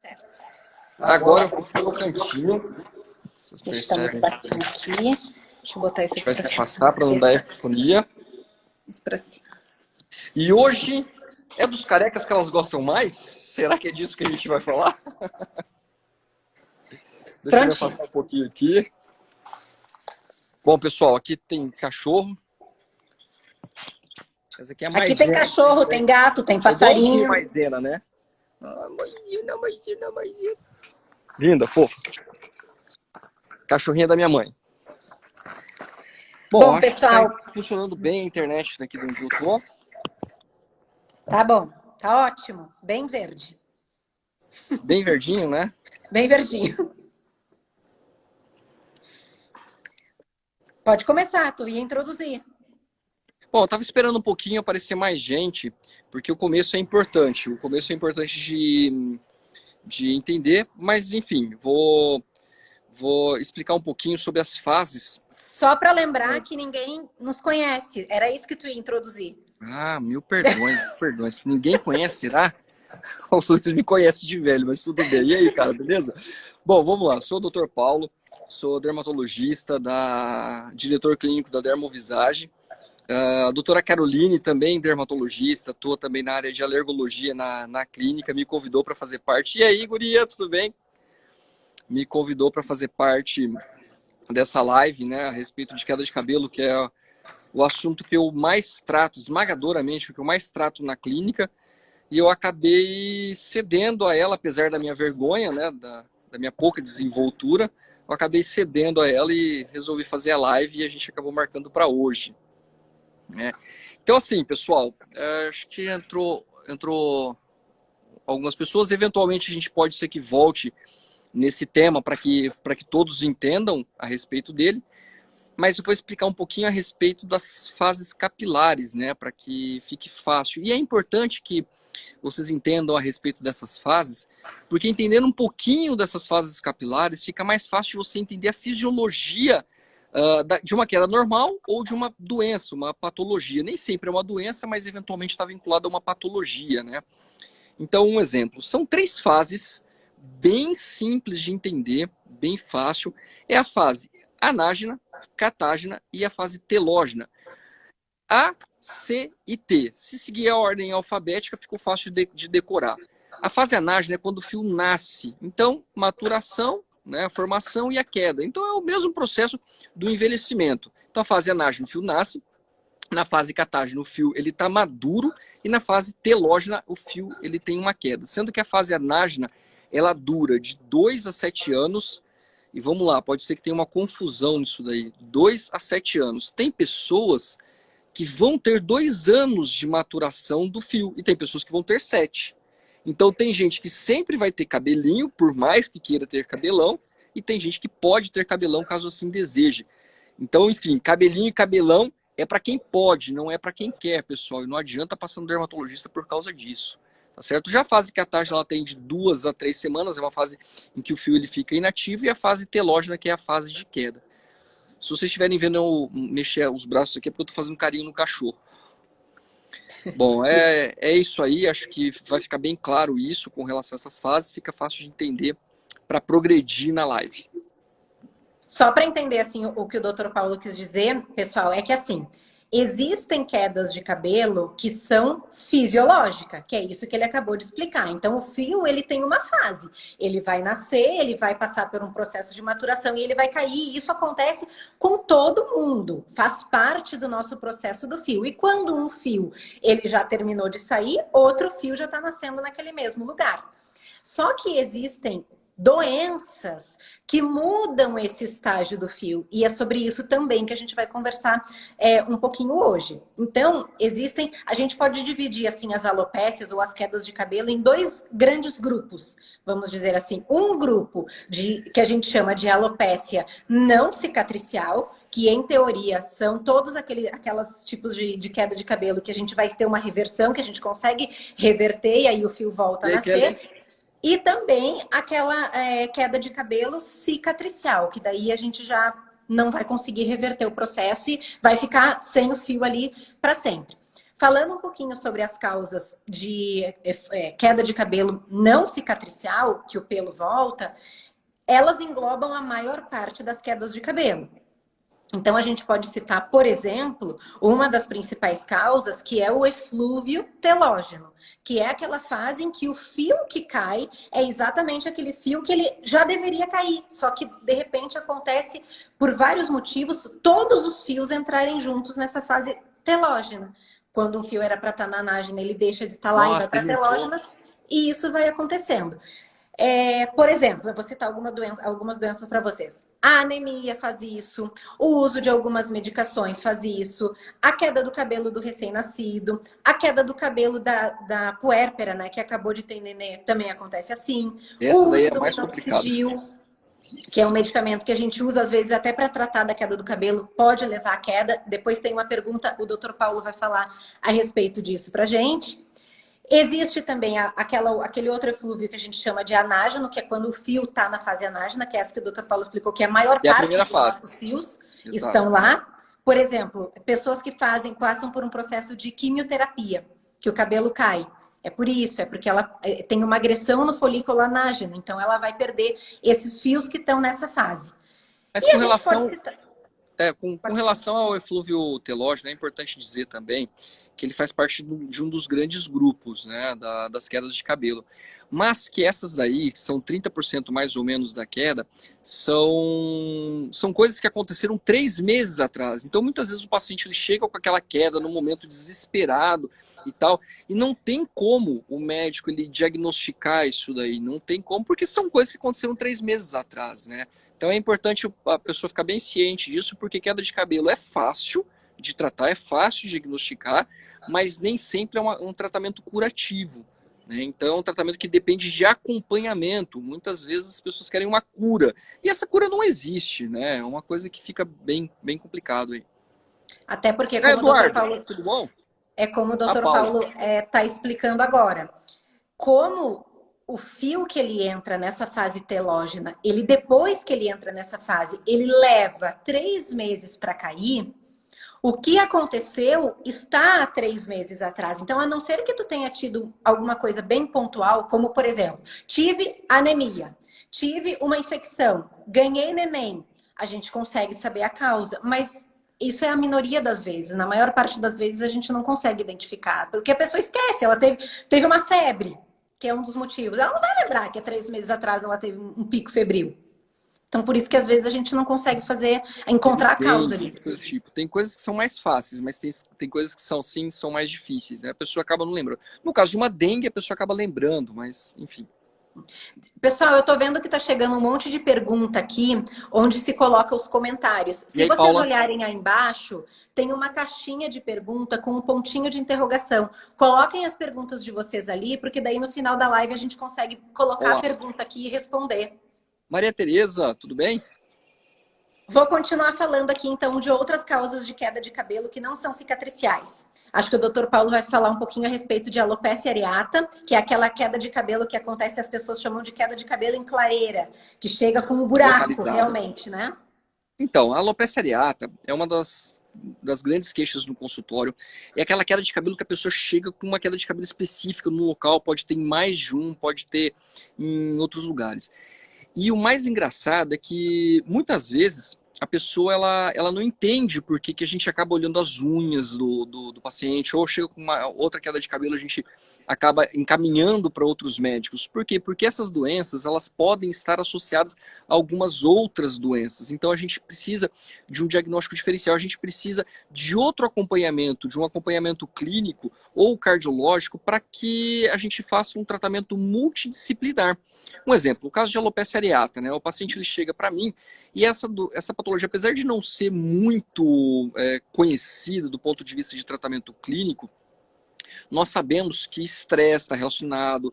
Certo. Agora eu vou para o cantinho. Vocês Deixa eu percebem? dar um aqui. Deixa eu botar A isso gente aqui vai se para afastar para não dar epifonia. isso para cima. E hoje é dos carecas que elas gostam mais? Será que é disso que a gente vai falar? Deixa eu me afastar um pouquinho aqui. Bom, pessoal, aqui tem cachorro. Essa aqui é a Aqui maisena. tem cachorro, tem gato, tem passarinho. Igualzinho maisena, né? Ah, maisena. Linda, fofa. Cachorrinha da minha mãe. Bom, acho pessoal, que tá funcionando bem a internet daqui de onde eu tô. tá bom, tá ótimo, bem verde. Bem verdinho, né? Bem verdinho. Pode começar, tu ia introduzir. Bom, eu tava esperando um pouquinho aparecer mais gente, porque o começo é importante. O começo é importante de entender, mas enfim, vou explicar um pouquinho sobre as fases. Só para lembrar que ninguém nos conhece. Era isso que tu ia introduzir. Ah, mil perdões, mil perdões. Ninguém conhece, será? Os Luiz me conhece de velho, mas tudo bem. E aí, cara, beleza? Bom, vamos lá. Sou o Dr. Paulo, sou dermatologista, diretor clínico da Dermovisage. A doutora Caroline, também dermatologista, atua também na área de alergologia na clínica, me convidou para fazer parte. E aí, guria, tudo bem? Me convidou para fazer parte dessa live, né, a respeito de queda de cabelo, que é o assunto que eu mais trato, esmagadoramente, o que eu mais trato na clínica. E eu acabei cedendo a ela, apesar da minha vergonha, né, da minha pouca desenvoltura, eu acabei cedendo a ela e resolvi fazer a live e a gente acabou marcando para hoje. Né? Então, assim, pessoal, acho que entrou algumas pessoas. Eventualmente, a gente pode ser que volte nesse tema para que todos entendam a respeito dele. Mas eu vou explicar um pouquinho a respeito das fases capilares, né, para que fique fácil. E é importante que vocês entendam a respeito dessas fases, porque entendendo um pouquinho dessas fases capilares, fica mais fácil você entender a fisiologia de uma queda normal ou de uma doença, uma patologia. Nem sempre é uma doença, mas eventualmente está vinculada a uma patologia, né? Então, um exemplo. São 3 fases bem simples de entender, bem fácil. É a fase anágena, catágena e a fase telógena. A, C e T. Se seguir a ordem alfabética, ficou fácil de decorar. A fase anágena é quando o fio nasce. Então, maturação, né, a formação e a queda. Então, é o mesmo processo do envelhecimento. Então, a fase anágena, o fio nasce. Na fase catágena, o fio está maduro. E na fase telógena, o fio ele tem uma queda. Sendo que a fase anágena, ela dura de 2 a 7 anos. E vamos lá, pode ser que tenha uma confusão nisso daí. 2 a 7 anos. Tem pessoas que vão ter 2 anos de maturação do fio. E tem pessoas que vão ter 7. Então tem gente que sempre vai ter cabelinho, por mais que queira ter cabelão. E tem gente que pode ter cabelão, caso assim deseje. Então, enfim, cabelinho e cabelão é para quem pode, não é para quem quer, pessoal. E não adianta passar no dermatologista por causa disso. Tá certo? Já a fase catágena ela tem de 2 a 3 semanas. É uma fase em que o fio ele fica inativo. E a fase telógena, que é a fase de queda. Se vocês estiverem vendo eu mexer os braços aqui, é porque eu estou fazendo carinho no cachorro. Bom, é isso aí. Acho que vai ficar bem claro isso com relação a essas fases. Fica fácil de entender para progredir na live. Só para entender assim o que o Dr. Paulo quis dizer, pessoal, é que assim, existem quedas de cabelo que são fisiológicas, que é isso que ele acabou de explicar. Então, o fio, ele tem uma fase. Ele vai nascer, ele vai passar por um processo de maturação e ele vai cair. E isso acontece com todo mundo. Faz parte do nosso processo do fio. E quando um fio, ele já terminou de sair, outro fio já está nascendo naquele mesmo lugar. Só que existem doenças que mudam esse estágio do fio. E é sobre isso também que a gente vai conversar um pouquinho hoje. Então, a gente pode dividir assim as alopécias ou as quedas de cabelo em 2 grandes grupos, vamos dizer assim. Um grupo que a gente chama de alopécia não cicatricial, que em teoria são todos aquelas tipos de queda de cabelo que a gente vai ter uma reversão, que a gente consegue reverter e aí o fio volta a nascer. E também aquela queda de cabelo cicatricial, que daí a gente já não vai conseguir reverter o processo e vai ficar sem o fio ali para sempre. Falando um pouquinho sobre as causas de queda de cabelo não cicatricial, que o pelo volta, elas englobam a maior parte das quedas de cabelo. Então, a gente pode citar, por exemplo, uma das principais causas, que é o eflúvio telógeno, que é aquela fase em que o fio que cai é exatamente aquele fio que ele já deveria cair, só que, de repente, acontece por vários motivos, todos os fios entrarem juntos nessa fase telógena. Quando um fio era para estar na anágena, ele deixa de estar lá e vai para a telógena, e isso vai acontecendo. Por exemplo, eu vou citar algumas doenças para vocês. A anemia faz isso, o uso de algumas medicações faz isso, a queda do cabelo do recém-nascido, a queda do cabelo da puérpera, né, que acabou de ter nenê, também acontece assim. Essa o daí uso é do mais complicado. minoxidil, que é um medicamento que a gente usa às vezes até para tratar da queda do cabelo, pode levar à queda. Depois tem uma pergunta, o Dr. Paulo vai falar a respeito disso pra gente. Existe também aquele outro eflúvio que a gente chama de anágeno, que é quando o fio está na fase anágena, que é essa que o Dr. Paulo explicou, que a maior parte dos nossos fios estão lá. Por exemplo, pessoas que passam por um processo de quimioterapia, que o cabelo cai. É por isso, é porque ela tem uma agressão no folículo anágeno, então ela vai perder esses fios que estão nessa fase. Mas com relação... com relação ao eflúvio telógeno, é importante dizer também que ele faz parte de um dos grandes grupos, né, das quedas de cabelo. Mas que essas daí, que são 30% mais ou menos da queda, são coisas que aconteceram 3 meses atrás. Então, muitas vezes o paciente ele chega com aquela queda num momento desesperado e tal, e não tem como o médico ele diagnosticar isso daí, não tem como, porque são coisas que aconteceram 3 meses atrás, né? Então é importante a pessoa ficar bem ciente disso, porque queda de cabelo é fácil de tratar, é fácil de diagnosticar, mas nem sempre é um tratamento curativo. Né? Então é um tratamento que depende de acompanhamento. Muitas vezes as pessoas querem uma cura, e essa cura não existe, né? É uma coisa que fica bem complicado aí. Até porque, como Eduardo, o Dr. Paulo... tudo bom? É como o Dr. Paulo está explicando agora. Como o fio que ele entra nessa fase telógena, depois que ele entra nessa fase, ele leva 3 meses para cair. O que aconteceu está há 3 meses atrás. Então, a não ser que tu tenha tido alguma coisa bem pontual, como por exemplo, tive anemia, tive uma infecção, ganhei neném, a gente consegue saber a causa, mas isso é a minoria das vezes. Na maior parte das vezes a gente não consegue identificar, porque a pessoa esquece, ela teve uma febre, que é um dos motivos. Ela não vai lembrar que há 3 meses atrás ela teve um pico febril. Então, por isso que às vezes a gente não consegue encontrar a causa disso. Tipo, tem coisas que são mais fáceis, mas tem coisas que são mais difíceis, né? A pessoa acaba não lembrando. No caso de uma dengue, a pessoa acaba lembrando, mas enfim. Pessoal, eu tô vendo que tá chegando um monte de pergunta aqui, onde se coloca os comentários. Se aí, vocês Paula? olharem aí embaixo, tem uma caixinha de pergunta com um pontinho de interrogação. Coloquem as perguntas de vocês ali, porque daí no final da live a gente consegue colocar a pergunta aqui e responder. Maria Tereza, tudo bem? Vou continuar falando aqui, então, de outras causas de queda de cabelo que não são cicatriciais. Acho que o Dr. Paulo vai falar um pouquinho a respeito de alopecia areata, que é aquela queda de cabelo que acontece, as pessoas chamam de queda de cabelo em clareira, que chega com um buraco, realmente, né? Então, a alopecia areata é uma das grandes queixas no consultório. É aquela queda de cabelo que a pessoa chega com uma queda de cabelo específica no local, pode ter em mais de um, pode ter em outros lugares. E o mais engraçado é que, muitas vezes, a pessoa ela não entende por que a gente acaba olhando as unhas do paciente, ou chega com uma outra queda de cabelo, a gente acaba encaminhando para outros médicos. Por quê? Porque essas doenças elas podem estar associadas a algumas outras doenças. Então, a gente precisa de um diagnóstico diferencial, a gente precisa de outro acompanhamento, de um acompanhamento clínico ou cardiológico, para que a gente faça um tratamento multidisciplinar. Um exemplo, o caso de alopecia areata, né? O paciente ele chega para mim e essa patologia, apesar de não ser muito conhecida do ponto de vista de tratamento clínico, nós sabemos que estresse está relacionado,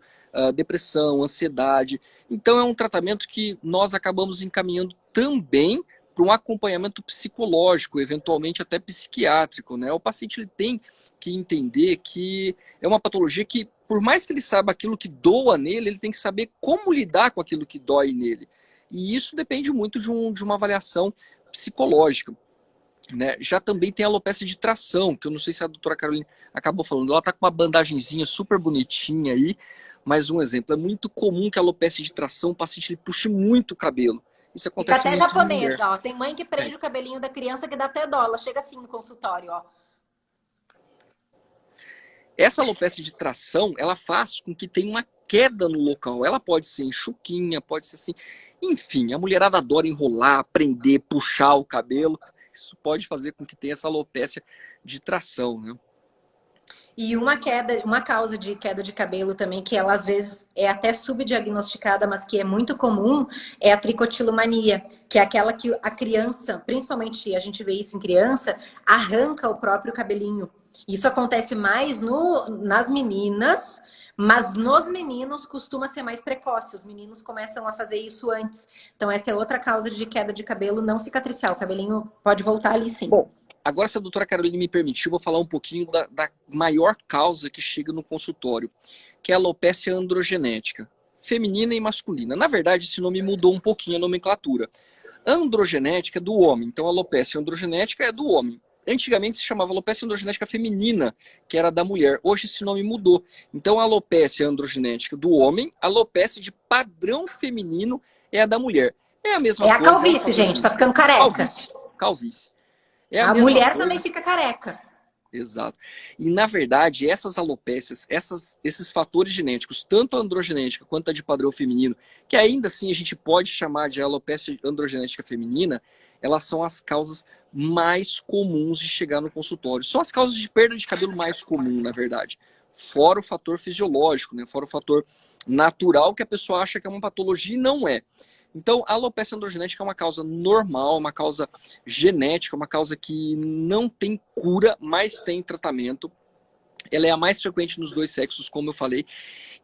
depressão, ansiedade. Então é um tratamento que nós acabamos encaminhando também para um acompanhamento psicológico, eventualmente até psiquiátrico, né? O paciente ele tem que entender que é uma patologia que, por mais que ele saiba aquilo que doa nele, ele tem que saber como lidar com aquilo que dói nele. E isso depende muito de uma avaliação psicológica. né? Já também tem a alopecia de tração, que eu não sei se a doutora Carolina acabou falando. Ela tá com uma bandagenzinha super bonitinha aí, mas um exemplo, é muito comum que a alopecia de tração, o paciente ele puxe muito o cabelo. Isso Fica acontece até muito em mulher. japonesa, ó. Tem mãe que É. prende o cabelinho da criança que dá até dó. Ela chega assim no consultório, ó. Essa alopecia de tração, ela faz com que tenha uma queda no local. Ela pode ser enxuquinha, pode ser assim. Enfim, a mulherada adora enrolar, prender, puxar o cabelo. Isso pode fazer com que tenha essa alopecia de tração, né? E uma queda, uma causa de queda de cabelo também, que ela às vezes é até subdiagnosticada, mas que é muito comum, é a tricotilomania, que é aquela que a criança, principalmente a gente vê isso em criança, arranca o próprio cabelinho. Isso acontece mais nas meninas, mas nos meninos costuma ser mais precoce. Os meninos começam a fazer isso antes. Então, essa é outra causa de queda de cabelo não cicatricial. O cabelinho pode voltar ali sim. Bom, agora se a doutora Carolina me permitir, eu vou falar um pouquinho da maior causa que chega no consultório, que é a alopecia androgenética, feminina e masculina. Na verdade, esse nome mudou um pouquinho a nomenclatura. Androgenética é do homem, então a alopecia androgenética é do homem. Antigamente se chamava alopecia androgenética feminina, que era da mulher. Hoje esse nome mudou. Então a alopecia androgenética do homem, a alopecia de padrão feminino é a da mulher. É a mesma É a coisa, é um calvície, fator gente, tá genético. ficando careca. Calvície, calvície. É a A mesma mulher coisa. também fica careca. Exato. E, na verdade, essas alopécias, esses fatores genéticos, tanto a androgenética quanto a de padrão feminino, que ainda assim a gente pode chamar de alopecia androgenética feminina, elas são as causas mais comuns de chegar no consultório. São as causas de perda de cabelo mais comum, na verdade. Fora o fator fisiológico, né? Fora o fator natural que a pessoa acha que é uma patologia e não é. Então, a alopecia androgenética é uma causa normal, uma causa genética, uma causa que não tem cura, mas tem tratamento. Ela é a mais frequente nos dois sexos, como eu falei.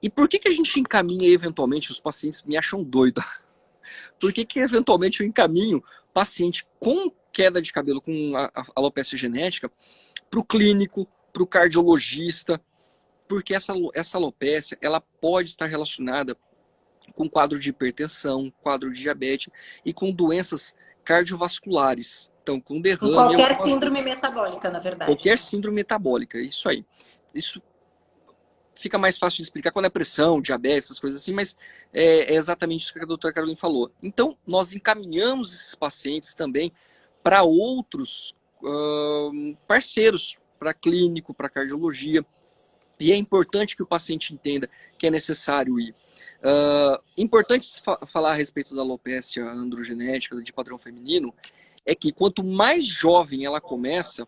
E por que a gente encaminha eventualmente, os pacientes me acham doido? Por que eventualmente eu encaminho paciente com queda de cabelo, com a alopecia genética, para o clínico, para o cardiologista? Porque essa alopecia, ela pode estar relacionada com quadro de hipertensão, quadro de diabetes e com doenças cardiovasculares. Então, com Com derrame, qualquer algumas, síndrome metabólica, na verdade. qualquer síndrome metabólica, isso aí. Isso fica mais fácil de explicar quando é pressão, diabetes, essas coisas assim, mas é exatamente isso que a doutora Carolina falou. Então, nós encaminhamos esses pacientes também para outros parceiros, para clínico, para cardiologia, e é importante que o paciente entenda que é necessário ir. Importante falar a respeito da alopecia androgenética de padrão feminino é que quanto mais jovem ela começa,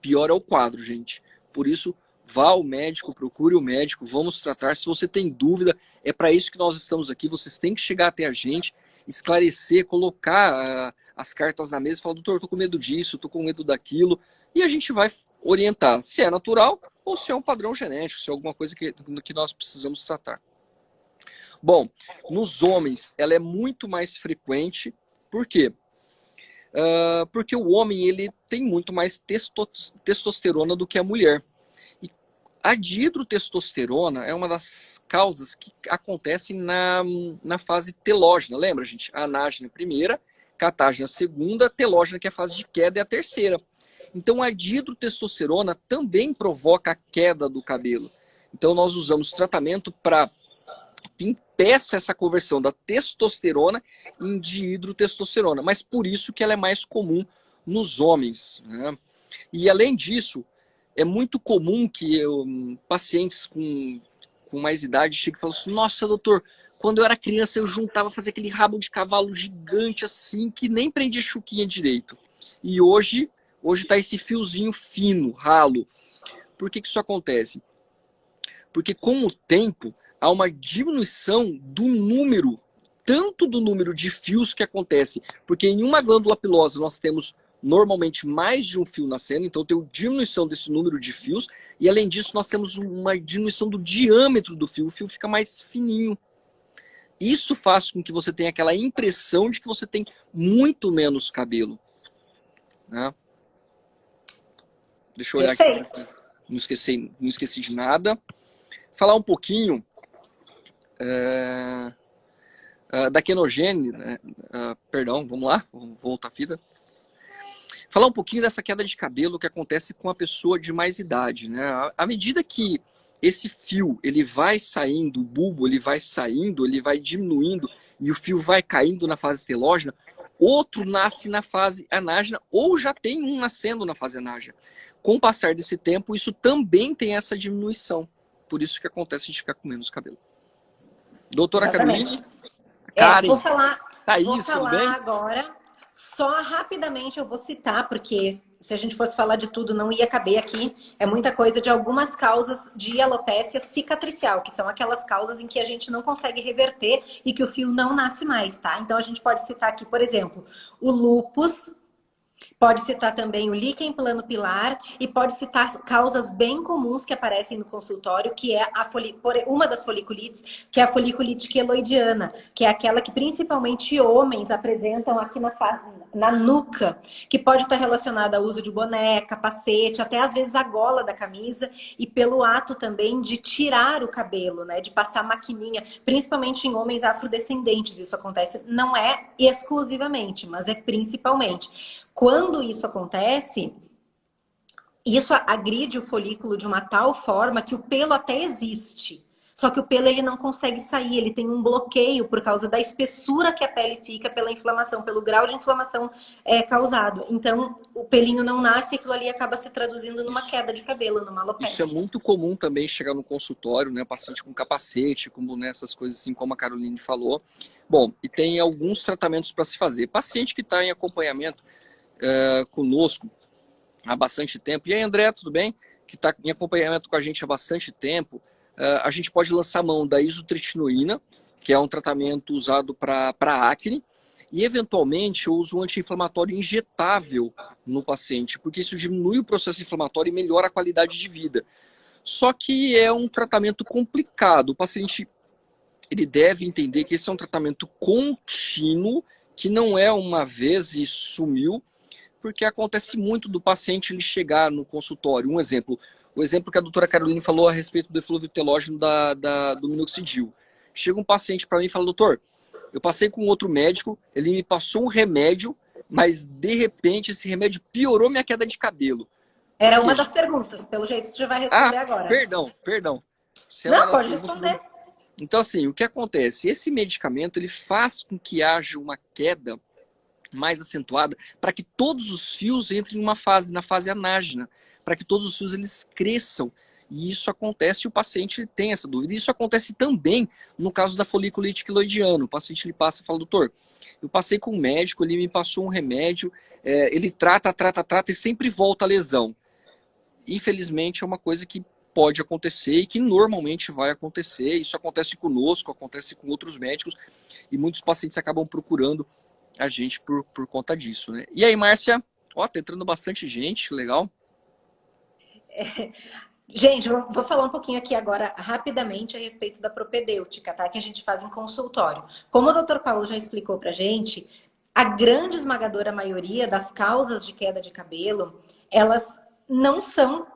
pior é o quadro, gente. Por isso, vá ao médico, procure o médico, vamos tratar. Se você tem dúvida, é para isso que nós estamos aqui. Vocês têm que chegar até a gente, esclarecer, colocar as cartas na mesa e falar, doutor, estou com medo disso, estou com medo daquilo. E a gente vai orientar se é natural ou se é um padrão genético, se é alguma coisa que nós precisamos tratar. Bom, nos homens ela é muito mais frequente. Por quê? Porque o homem ele tem muito mais testosterona do que a mulher. E a dihidrotestosterona é uma das causas que acontecem na fase telógena. Lembra, gente? A anágena primeira, catágena segunda, telógena, que é a fase de queda, é a terceira. Então a dihidrotestosterona também provoca a queda do cabelo. Então nós usamos tratamento para que impeça essa conversão da testosterona em dihidrotestosterona, mas por isso que ela é mais comum nos homens, né? E além disso, é muito comum que pacientes com mais idade cheguem e falem assim, nossa, doutor, quando eu era criança eu juntava, fazia aquele rabo de cavalo gigante assim, que nem prendia chuquinha direito. E hoje está esse fiozinho fino, ralo. Por que isso acontece? Porque com o tempo há uma diminuição do número, tanto do número de fios que acontece, porque em uma glândula pilosa nós temos normalmente mais de um fio nascendo, então tem uma diminuição desse número de fios, e além disso nós temos uma diminuição do diâmetro do fio, o fio fica mais fininho. Isso faz com que você tenha aquela impressão de que você tem muito menos cabelo, né? Deixa eu olhar aqui, não esqueci de nada. Falar um pouquinho da quenogênese, né? Perdão, vamos lá, vamos voltar a fita. falar um pouquinho dessa queda de cabelo que acontece com a pessoa de mais idade, né? À medida que esse fio ele vai saindo, o bulbo ele vai saindo, ele vai diminuindo e o fio vai caindo na fase telógena, outro nasce na fase anágena ou já tem um nascendo na fase anágena. Com o passar desse tempo, isso também tem essa diminuição. Por isso que acontece a gente ficar com menos cabelo. Doutora Caroline, Karen, vou falar tudo bem? agora. Só rapidamente eu vou citar, porque se a gente fosse falar de tudo não ia caber aqui. É muita coisa de algumas causas de alopécia cicatricial, que são aquelas causas em que a gente não consegue reverter e que o fio não nasce mais, tá? Então a gente pode citar aqui, por exemplo, o lúpus. Pode citar também o líquen plano-pilar e pode citar causas bem comuns que aparecem no consultório, que é uma das foliculites, que é a foliculite queloidiana, que é aquela que principalmente homens apresentam aqui na nuca, que pode estar relacionada ao uso de boné, capacete, até às vezes a gola da camisa e pelo ato também de tirar o cabelo, né, de passar maquininha, principalmente em homens afrodescendentes. Isso acontece, não é exclusivamente, mas é principalmente. Quando isso acontece, isso agride o folículo de uma tal forma que o pelo até existe. Só que o pelo ele não consegue sair, ele tem um bloqueio por causa da espessura que a pele fica pela inflamação, pelo grau de inflamação causado. Então, o pelinho não nasce e aquilo ali acaba se traduzindo numa queda de cabelo, numa alopecia. Isso é muito comum também chegar no consultório, né? Paciente com capacete, com boné, essas coisas assim, como a Caroline falou. Bom, e tem alguns tratamentos para se fazer. Paciente que está em acompanhamento conosco há bastante tempo. E aí, André, tudo bem? Que está em acompanhamento com a gente há bastante tempo. A gente pode lançar mão da isotretinoína, que é um tratamento usado para acne, e eventualmente eu uso um anti-inflamatório injetável no paciente, porque isso diminui o processo inflamatório e melhora a qualidade de vida. Só que é um tratamento complicado. O paciente ele deve entender que esse é um tratamento contínuo, que não é uma vez e sumiu, porque acontece muito do paciente ele chegar no consultório. Um exemplo, o exemplo que a doutora Caroline falou a respeito do eflúvio telógeno do minoxidil. Chega um paciente para mim e fala, doutor, eu passei com outro médico, ele me passou um remédio, mas de repente esse remédio piorou minha queda de cabelo. Era uma das perguntas, pelo jeito você já vai responder agora. Perdão. Não, pode responder. Então assim, o que acontece? Esse medicamento ele faz com que haja uma queda mais acentuada para que todos os fios entrem na fase anágena, para que todos os fios eles cresçam. E isso acontece e o paciente tem essa dúvida. Isso acontece também no caso da foliculite quiloidiana. O paciente ele passa e fala, doutor, eu passei com um médico, ele me passou um remédio, ele trata e sempre volta a lesão. Infelizmente é uma coisa que pode acontecer e que normalmente vai acontecer. Isso acontece conosco, acontece com outros médicos e muitos pacientes acabam procurando a gente por conta disso, né? E aí, Márcia? Ó, tá entrando bastante gente, legal. Gente, vou falar um pouquinho aqui agora, rapidamente, a respeito da propedêutica, tá? Que a gente faz em consultório. Como o Dr. Paulo já explicou pra gente, a grande esmagadora maioria das causas de queda de cabelo, elas não são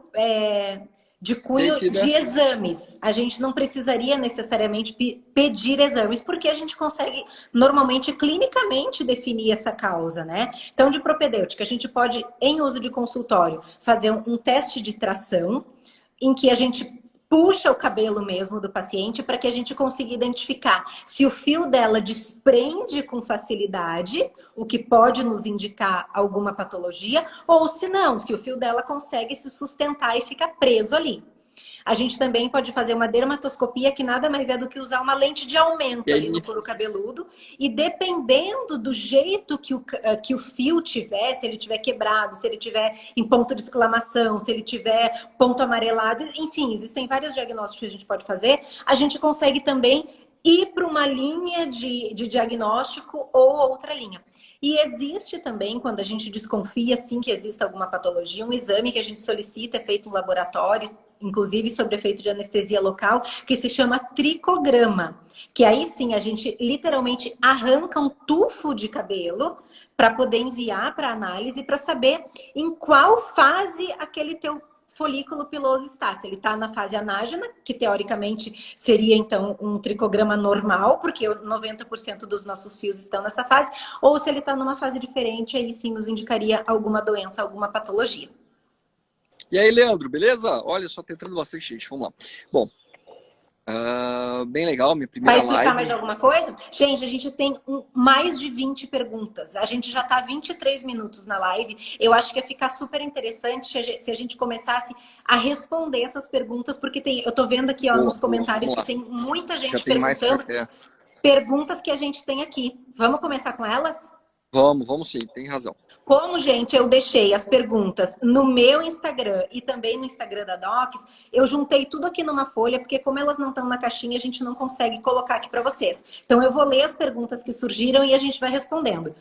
de cunho de exames. A gente não precisaria necessariamente pedir exames, porque a gente consegue, normalmente, clinicamente definir essa causa, né? Então, de propedêutica, a gente pode, em uso de consultório, fazer um teste de tração, em que a gente puxa o cabelo mesmo do paciente para que a gente consiga identificar se o fio dela desprende com facilidade, o que pode nos indicar alguma patologia, ou se não, se o fio dela consegue se sustentar e fica preso ali. A gente também pode fazer uma dermatoscopia, que nada mais é do que usar uma lente de aumento ali no couro cabeludo. E dependendo do jeito que o fio tiver, se ele tiver quebrado, se ele tiver em ponto de exclamação, se ele tiver ponto amarelado, enfim, existem vários diagnósticos que a gente pode fazer. A gente consegue também ir para uma linha de diagnóstico ou outra linha. E existe também, quando a gente desconfia, sim, que exista alguma patologia, um exame que a gente solicita, é feito no laboratório, inclusive sobre efeito de anestesia local, que se chama tricograma. Que aí sim, a gente literalmente arranca um tufo de cabelo para poder enviar para análise, para saber em qual fase aquele teu folículo piloso está. Se ele está na fase anágena, que teoricamente seria então um tricograma normal, porque 90% dos nossos fios estão nessa fase, ou se ele está numa fase diferente, aí sim nos indicaria alguma doença, alguma patologia. E aí, Leandro, beleza? Olha, só tá entrando bastante gente, vamos lá. Bom, bem legal, minha Vai primeira explicar live. mais alguma coisa? Gente, a gente tem mais de 20 perguntas. A gente já está 23 minutos na live. Eu acho que ia ficar super interessante se a gente começasse a responder essas perguntas, porque eu tô vendo aqui, ó, Boa, nos boa, comentários vamos que lá. tem muita Já gente tem mais perguntando perguntas que a gente tem aqui. Vamos começar com elas? Vamos sim, tem razão. Como, gente, eu deixei as perguntas no meu Instagram e também no Instagram da Docs, eu juntei tudo aqui numa folha, porque como elas não estão na caixinha, a gente não consegue colocar aqui para vocês. Então, eu vou ler as perguntas que surgiram e a gente vai respondendo.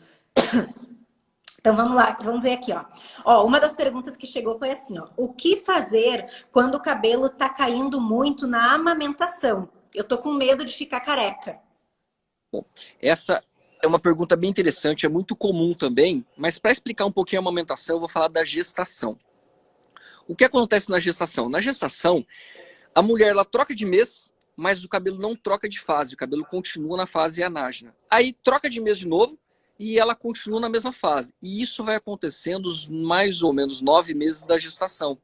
Então, vamos lá, vamos ver aqui, ó. Ó, uma das perguntas que chegou foi assim, ó. O que fazer quando o cabelo tá caindo muito na amamentação? Eu tô com medo de ficar careca. Bom, essa é uma pergunta bem interessante, é muito comum também, mas para explicar um pouquinho a amamentação, eu vou falar da gestação. O que acontece na gestação? Na gestação, a mulher ela troca de mês, mas o cabelo não troca de fase, o cabelo continua na fase anágena. Aí troca de mês de novo e ela continua na mesma fase. E isso vai acontecendo os mais ou menos 9 meses da gestação.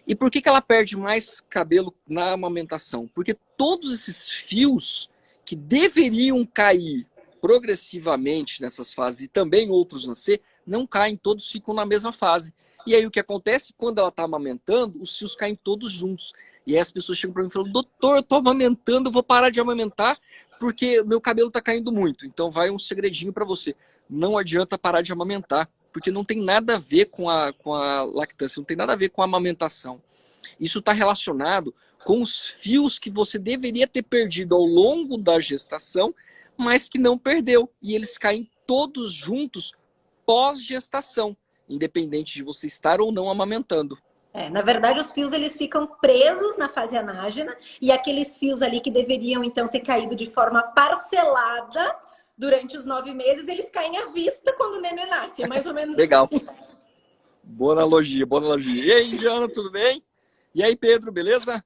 E por que ela perde mais cabelo na amamentação? Porque todos esses fios que deveriam cair progressivamente nessas fases e também outros nascer, não caem, todos ficam na mesma fase. E aí o que acontece? Quando ela está amamentando, os fios caem todos juntos. E aí as pessoas chegam para mim e falam, doutor, eu estou amamentando, eu vou parar de amamentar porque meu cabelo está caindo muito. Então vai um segredinho para você. Não adianta parar de amamentar, porque não tem nada a ver com a lactância, não tem nada a ver com a amamentação. Isso está relacionado com os fios que você deveria ter perdido ao longo da gestação, mas que não perdeu. E eles caem todos juntos pós-gestação, independente de você estar ou não amamentando. Na verdade, os fios eles ficam presos na fase anágena e aqueles fios ali que deveriam então ter caído de forma parcelada durante os 9 meses, eles caem à vista quando o neném nasce. É mais ou menos Legal. assim. Boa analogia, boa analogia. E aí, Diana, tudo bem? E aí, Pedro, beleza?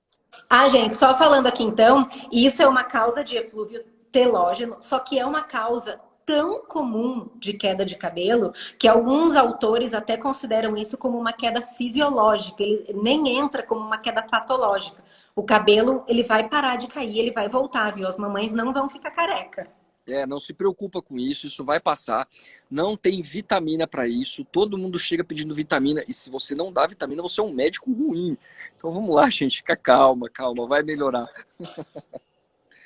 Ah, gente, só falando aqui então, isso é uma causa de eflúvio telógeno, só que é uma causa tão comum de queda de cabelo que alguns autores até consideram isso como uma queda fisiológica, ele nem entra como uma queda patológica. O cabelo, ele vai parar de cair, ele vai voltar, viu? As mamães não vão ficar careca. Não se preocupa com isso, isso vai passar. Não tem vitamina para isso. Todo mundo chega pedindo vitamina e se você não dá vitamina, você é um médico ruim. Então vamos lá, gente, fica calma, vai melhorar.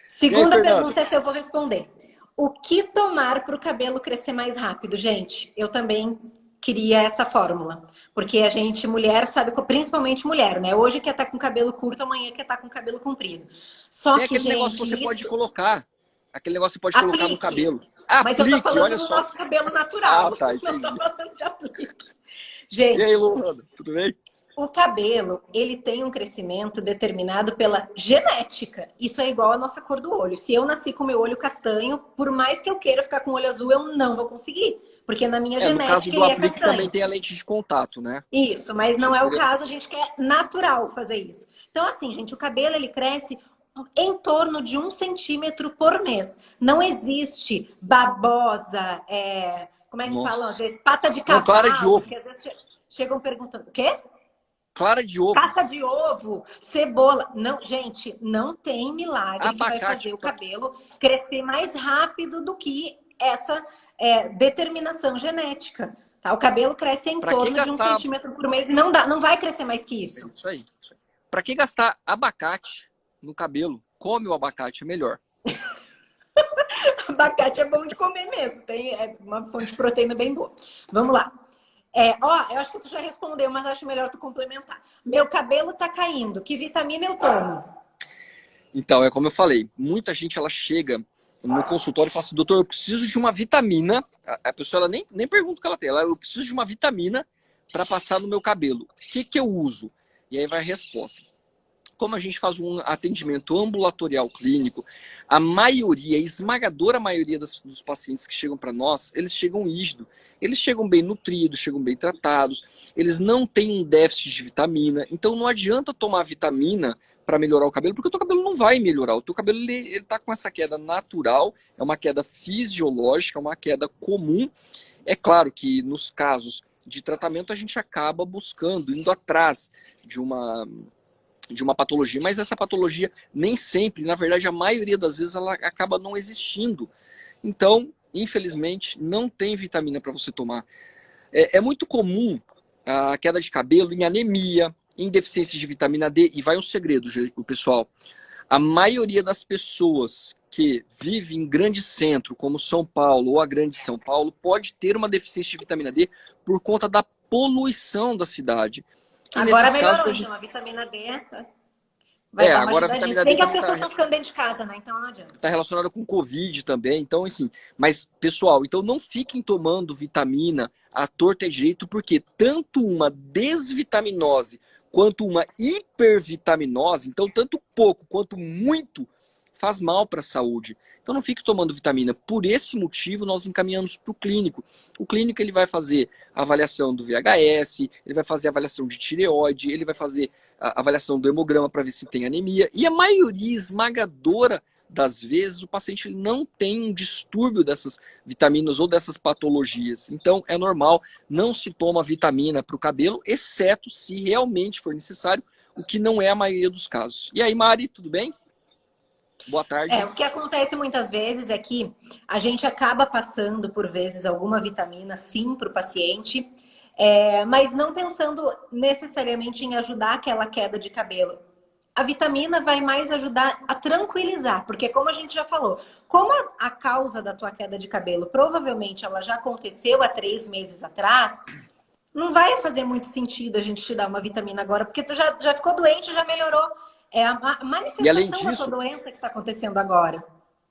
Segunda pergunta é se eu vou responder. O que tomar para o cabelo crescer mais rápido, gente? Eu também queria essa fórmula. Porque a gente, mulher, sabe, principalmente mulher, né? Hoje quer estar com cabelo curto, amanhã quer estar com cabelo comprido. Só tem que, aquele gente, negócio que você pode colocar. Aquele negócio que você pode aplique. colocar no cabelo. Mas eu tô falando olha do só. nosso cabelo natural. Ah, tá, entendi. Não tô falando de aplique. Gente, e aí, Luana, tudo bem? o cabelo, ele tem um crescimento determinado pela genética. Isso é igual à nossa cor do olho. Se eu nasci com meu olho castanho, por mais que eu queira ficar com o olho azul, eu não vou conseguir. Porque na minha No caso genética do ele é aplique castanho. também tem a lente de contato, né? Isso, mas não é o caso, a gente quer natural fazer isso. Então, assim, gente, o cabelo ele cresce em torno de 1 centímetro por mês. Não existe babosa, como é que fala? Às vezes pata de cavalo, clara de ovo. que às vezes chegam perguntando, o quê? Clara de ovo. Casca de ovo, cebola. Não, gente, não tem milagre Abacate, que vai fazer o cabelo crescer mais rápido do que essa determinação genética. Tá? O cabelo cresce em torno de 1 centímetro por mês e não vai crescer mais que isso. Isso aí. Para que gastar abacate no cabelo? Come o abacate, é melhor. Abacate é bom de comer mesmo. Tem uma fonte de proteína bem boa. Vamos lá. Eu acho que tu já respondeu, mas acho melhor tu complementar. Meu cabelo tá caindo. Que vitamina eu tomo? Então, é como eu falei. Muita gente, ela chega no consultório e fala assim, doutor, eu preciso de uma vitamina. A pessoa, ela nem pergunta o que ela tem. Eu preciso de uma vitamina para passar no meu cabelo. O que eu uso? E aí vai a resposta. Como a gente faz um atendimento ambulatorial clínico, A maioria, a esmagadora maioria dos pacientes que chegam para nós, eles chegam rígido. Eles chegam bem nutridos, chegam bem tratados, eles não têm um déficit de vitamina. Então não adianta tomar vitamina para melhorar o cabelo, porque o teu cabelo não vai melhorar. O teu cabelo ele tá com essa queda natural, é uma queda fisiológica, é uma queda comum. É claro que nos casos de tratamento a gente acaba buscando, indo atrás de uma patologia, mas essa patologia nem sempre, na verdade a maioria das vezes ela acaba não existindo. Então, infelizmente, não tem vitamina para você tomar. É muito comum a queda de cabelo em anemia, em deficiência de vitamina D, e vai um segredo, pessoal. A maioria das pessoas que vive em grande centro, como São Paulo ou a Grande São Paulo, pode ter uma deficiência de vitamina D por conta da poluição da cidade. E agora melhorou, casos, então, a vitamina D vai dar uma agora ajudadinha. a vitamina Se bem D que as pessoas estão ficando dentro de casa, né? Então não adianta. Está relacionada com Covid também, então assim. Mas, pessoal, então não fiquem tomando vitamina à torta e direito, porque tanto uma desvitaminose quanto uma hipervitaminose, então tanto pouco quanto muito, faz mal para a saúde. Então não fique tomando vitamina. Por esse motivo, nós encaminhamos para o clínico. O clínico ele vai fazer a avaliação do VHS, ele vai fazer a avaliação de tireoide, ele vai fazer a avaliação do hemograma para ver se tem anemia. E a maioria esmagadora das vezes, o paciente não tem um distúrbio dessas vitaminas ou dessas patologias. Então, é normal, não se toma vitamina para o cabelo, exceto se realmente for necessário, o que não é a maioria dos casos. E aí, Mari, tudo bem? Boa tarde. O que acontece muitas vezes é que a gente acaba passando, por vezes, alguma vitamina, sim, para o paciente, mas não pensando necessariamente em ajudar aquela queda de cabelo. A vitamina vai mais ajudar a tranquilizar, porque como a gente já falou, como a causa da tua queda de cabelo provavelmente ela já aconteceu há 3 meses atrás, não vai fazer muito sentido a gente te dar uma vitamina agora, porque tu já ficou doente, já melhorou. É a manifestação da tua doença que está acontecendo agora.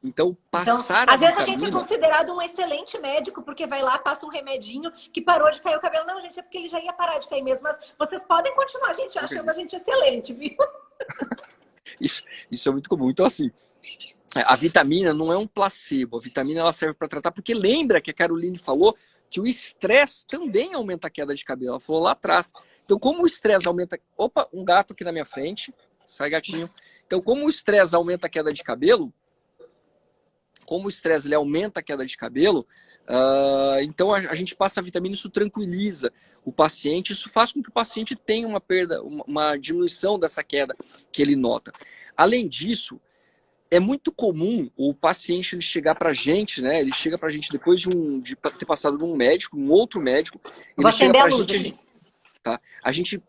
Então, passar às vezes a gente é considerado um excelente médico, porque vai lá, passa um remedinho que parou de cair o cabelo. Não, gente, é porque ele já ia parar de cair mesmo. Mas vocês podem continuar, gente, achando a gente excelente, viu? Isso é muito comum. Então, assim, a vitamina não é um placebo. A vitamina ela serve para tratar, porque lembra que a Caroline falou que o estresse também aumenta a queda de cabelo. Ela falou lá atrás. Então, como o estresse aumenta... Opa, um gato aqui na minha frente. Sai, gatinho. Então, como o estresse aumenta a queda de cabelo, como o estresse ele aumenta a queda de cabelo, então a gente passa a vitamina, isso tranquiliza o paciente, isso faz com que o paciente tenha uma perda, uma diminuição dessa queda que ele nota. Além disso, é muito comum o paciente ele chegar pra gente, né? Ele chega pra gente depois de ter passado num médico, um outro médico, ele chega pra gente, tá? A gente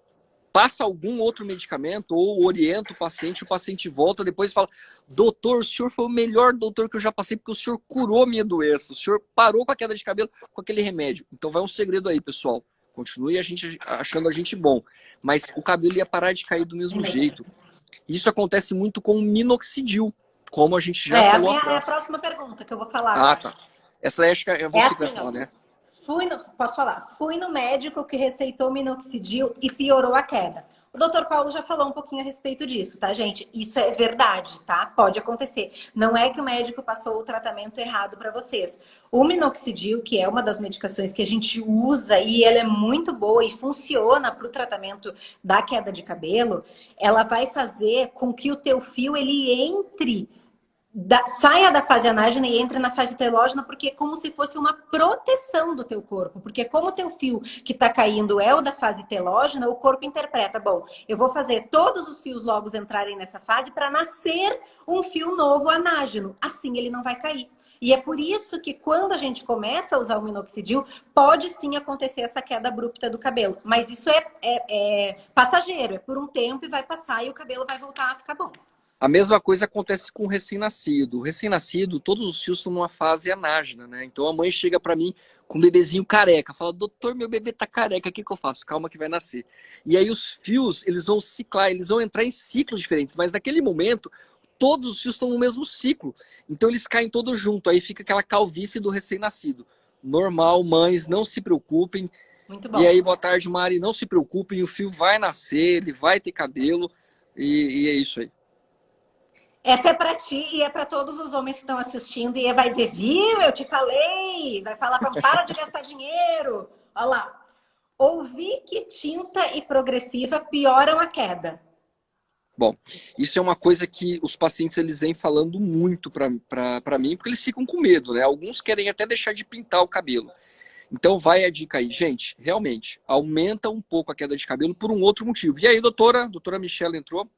passa algum outro medicamento ou orienta o paciente volta depois e fala: doutor, o senhor foi o melhor doutor que eu já passei porque o senhor curou minha doença, o senhor parou com a queda de cabelo com aquele remédio. Então vai um segredo aí, pessoal. Continue achando a gente bom. Mas o cabelo ia parar de cair do mesmo jeito. Isso acontece muito com o minoxidil, como a gente já falou atrás. É a próxima pergunta que eu vou falar agora. Tá. Essa aí acho que é você que vai falar, né? Posso falar? Fui no médico que receitou minoxidil e piorou a queda. O doutor Paulo já falou um pouquinho a respeito disso, tá, gente? Isso é verdade, tá? Pode acontecer. Não é que o médico passou o tratamento errado para vocês. O minoxidil, que é uma das medicações que a gente usa e ela é muito boa e funciona para o tratamento da queda de cabelo, ela vai fazer com que o teu fio ele entre... saia da fase anágena e entre na fase telógena, porque é como se fosse uma proteção do teu corpo. Porque como o teu fio que está caindo é o da fase telógena, o corpo interpreta: bom, eu vou fazer todos os fios logos entrarem nessa fase para nascer um fio novo anágeno. Assim ele não vai cair. E é por isso que quando a gente começa a usar o minoxidil, pode sim acontecer essa queda abrupta do cabelo. Mas isso é passageiro, é por um tempo e vai passar e o cabelo vai voltar a ficar bom. A mesma coisa acontece com o recém-nascido. O recém-nascido, todos os fios estão numa fase anágena, né? Então a mãe chega para mim com um bebezinho careca, fala: doutor, meu bebê tá careca, o que eu faço? Calma que vai nascer. E aí os fios, eles vão ciclar, eles vão entrar em ciclos diferentes, mas naquele momento, todos os fios estão no mesmo ciclo. Então eles caem todos juntos, aí fica aquela calvície do recém-nascido. Normal, mães, não se preocupem. Muito bom. E aí, boa tarde, Mari, não se preocupem, o fio vai nascer, ele vai ter cabelo, e é isso aí. Essa é para ti e é para todos os homens que estão assistindo. E vai dizer, viu, eu te falei. Vai falar para de gastar dinheiro. Olha lá. Ouvi que tinta e progressiva pioram a queda. Bom, isso é uma coisa que os pacientes eles vêm falando muito para mim, porque eles ficam com medo, né? Alguns querem até deixar de pintar o cabelo. Então vai a dica aí, gente, realmente, aumenta um pouco a queda de cabelo por um outro motivo. E aí, doutora Michelle entrou,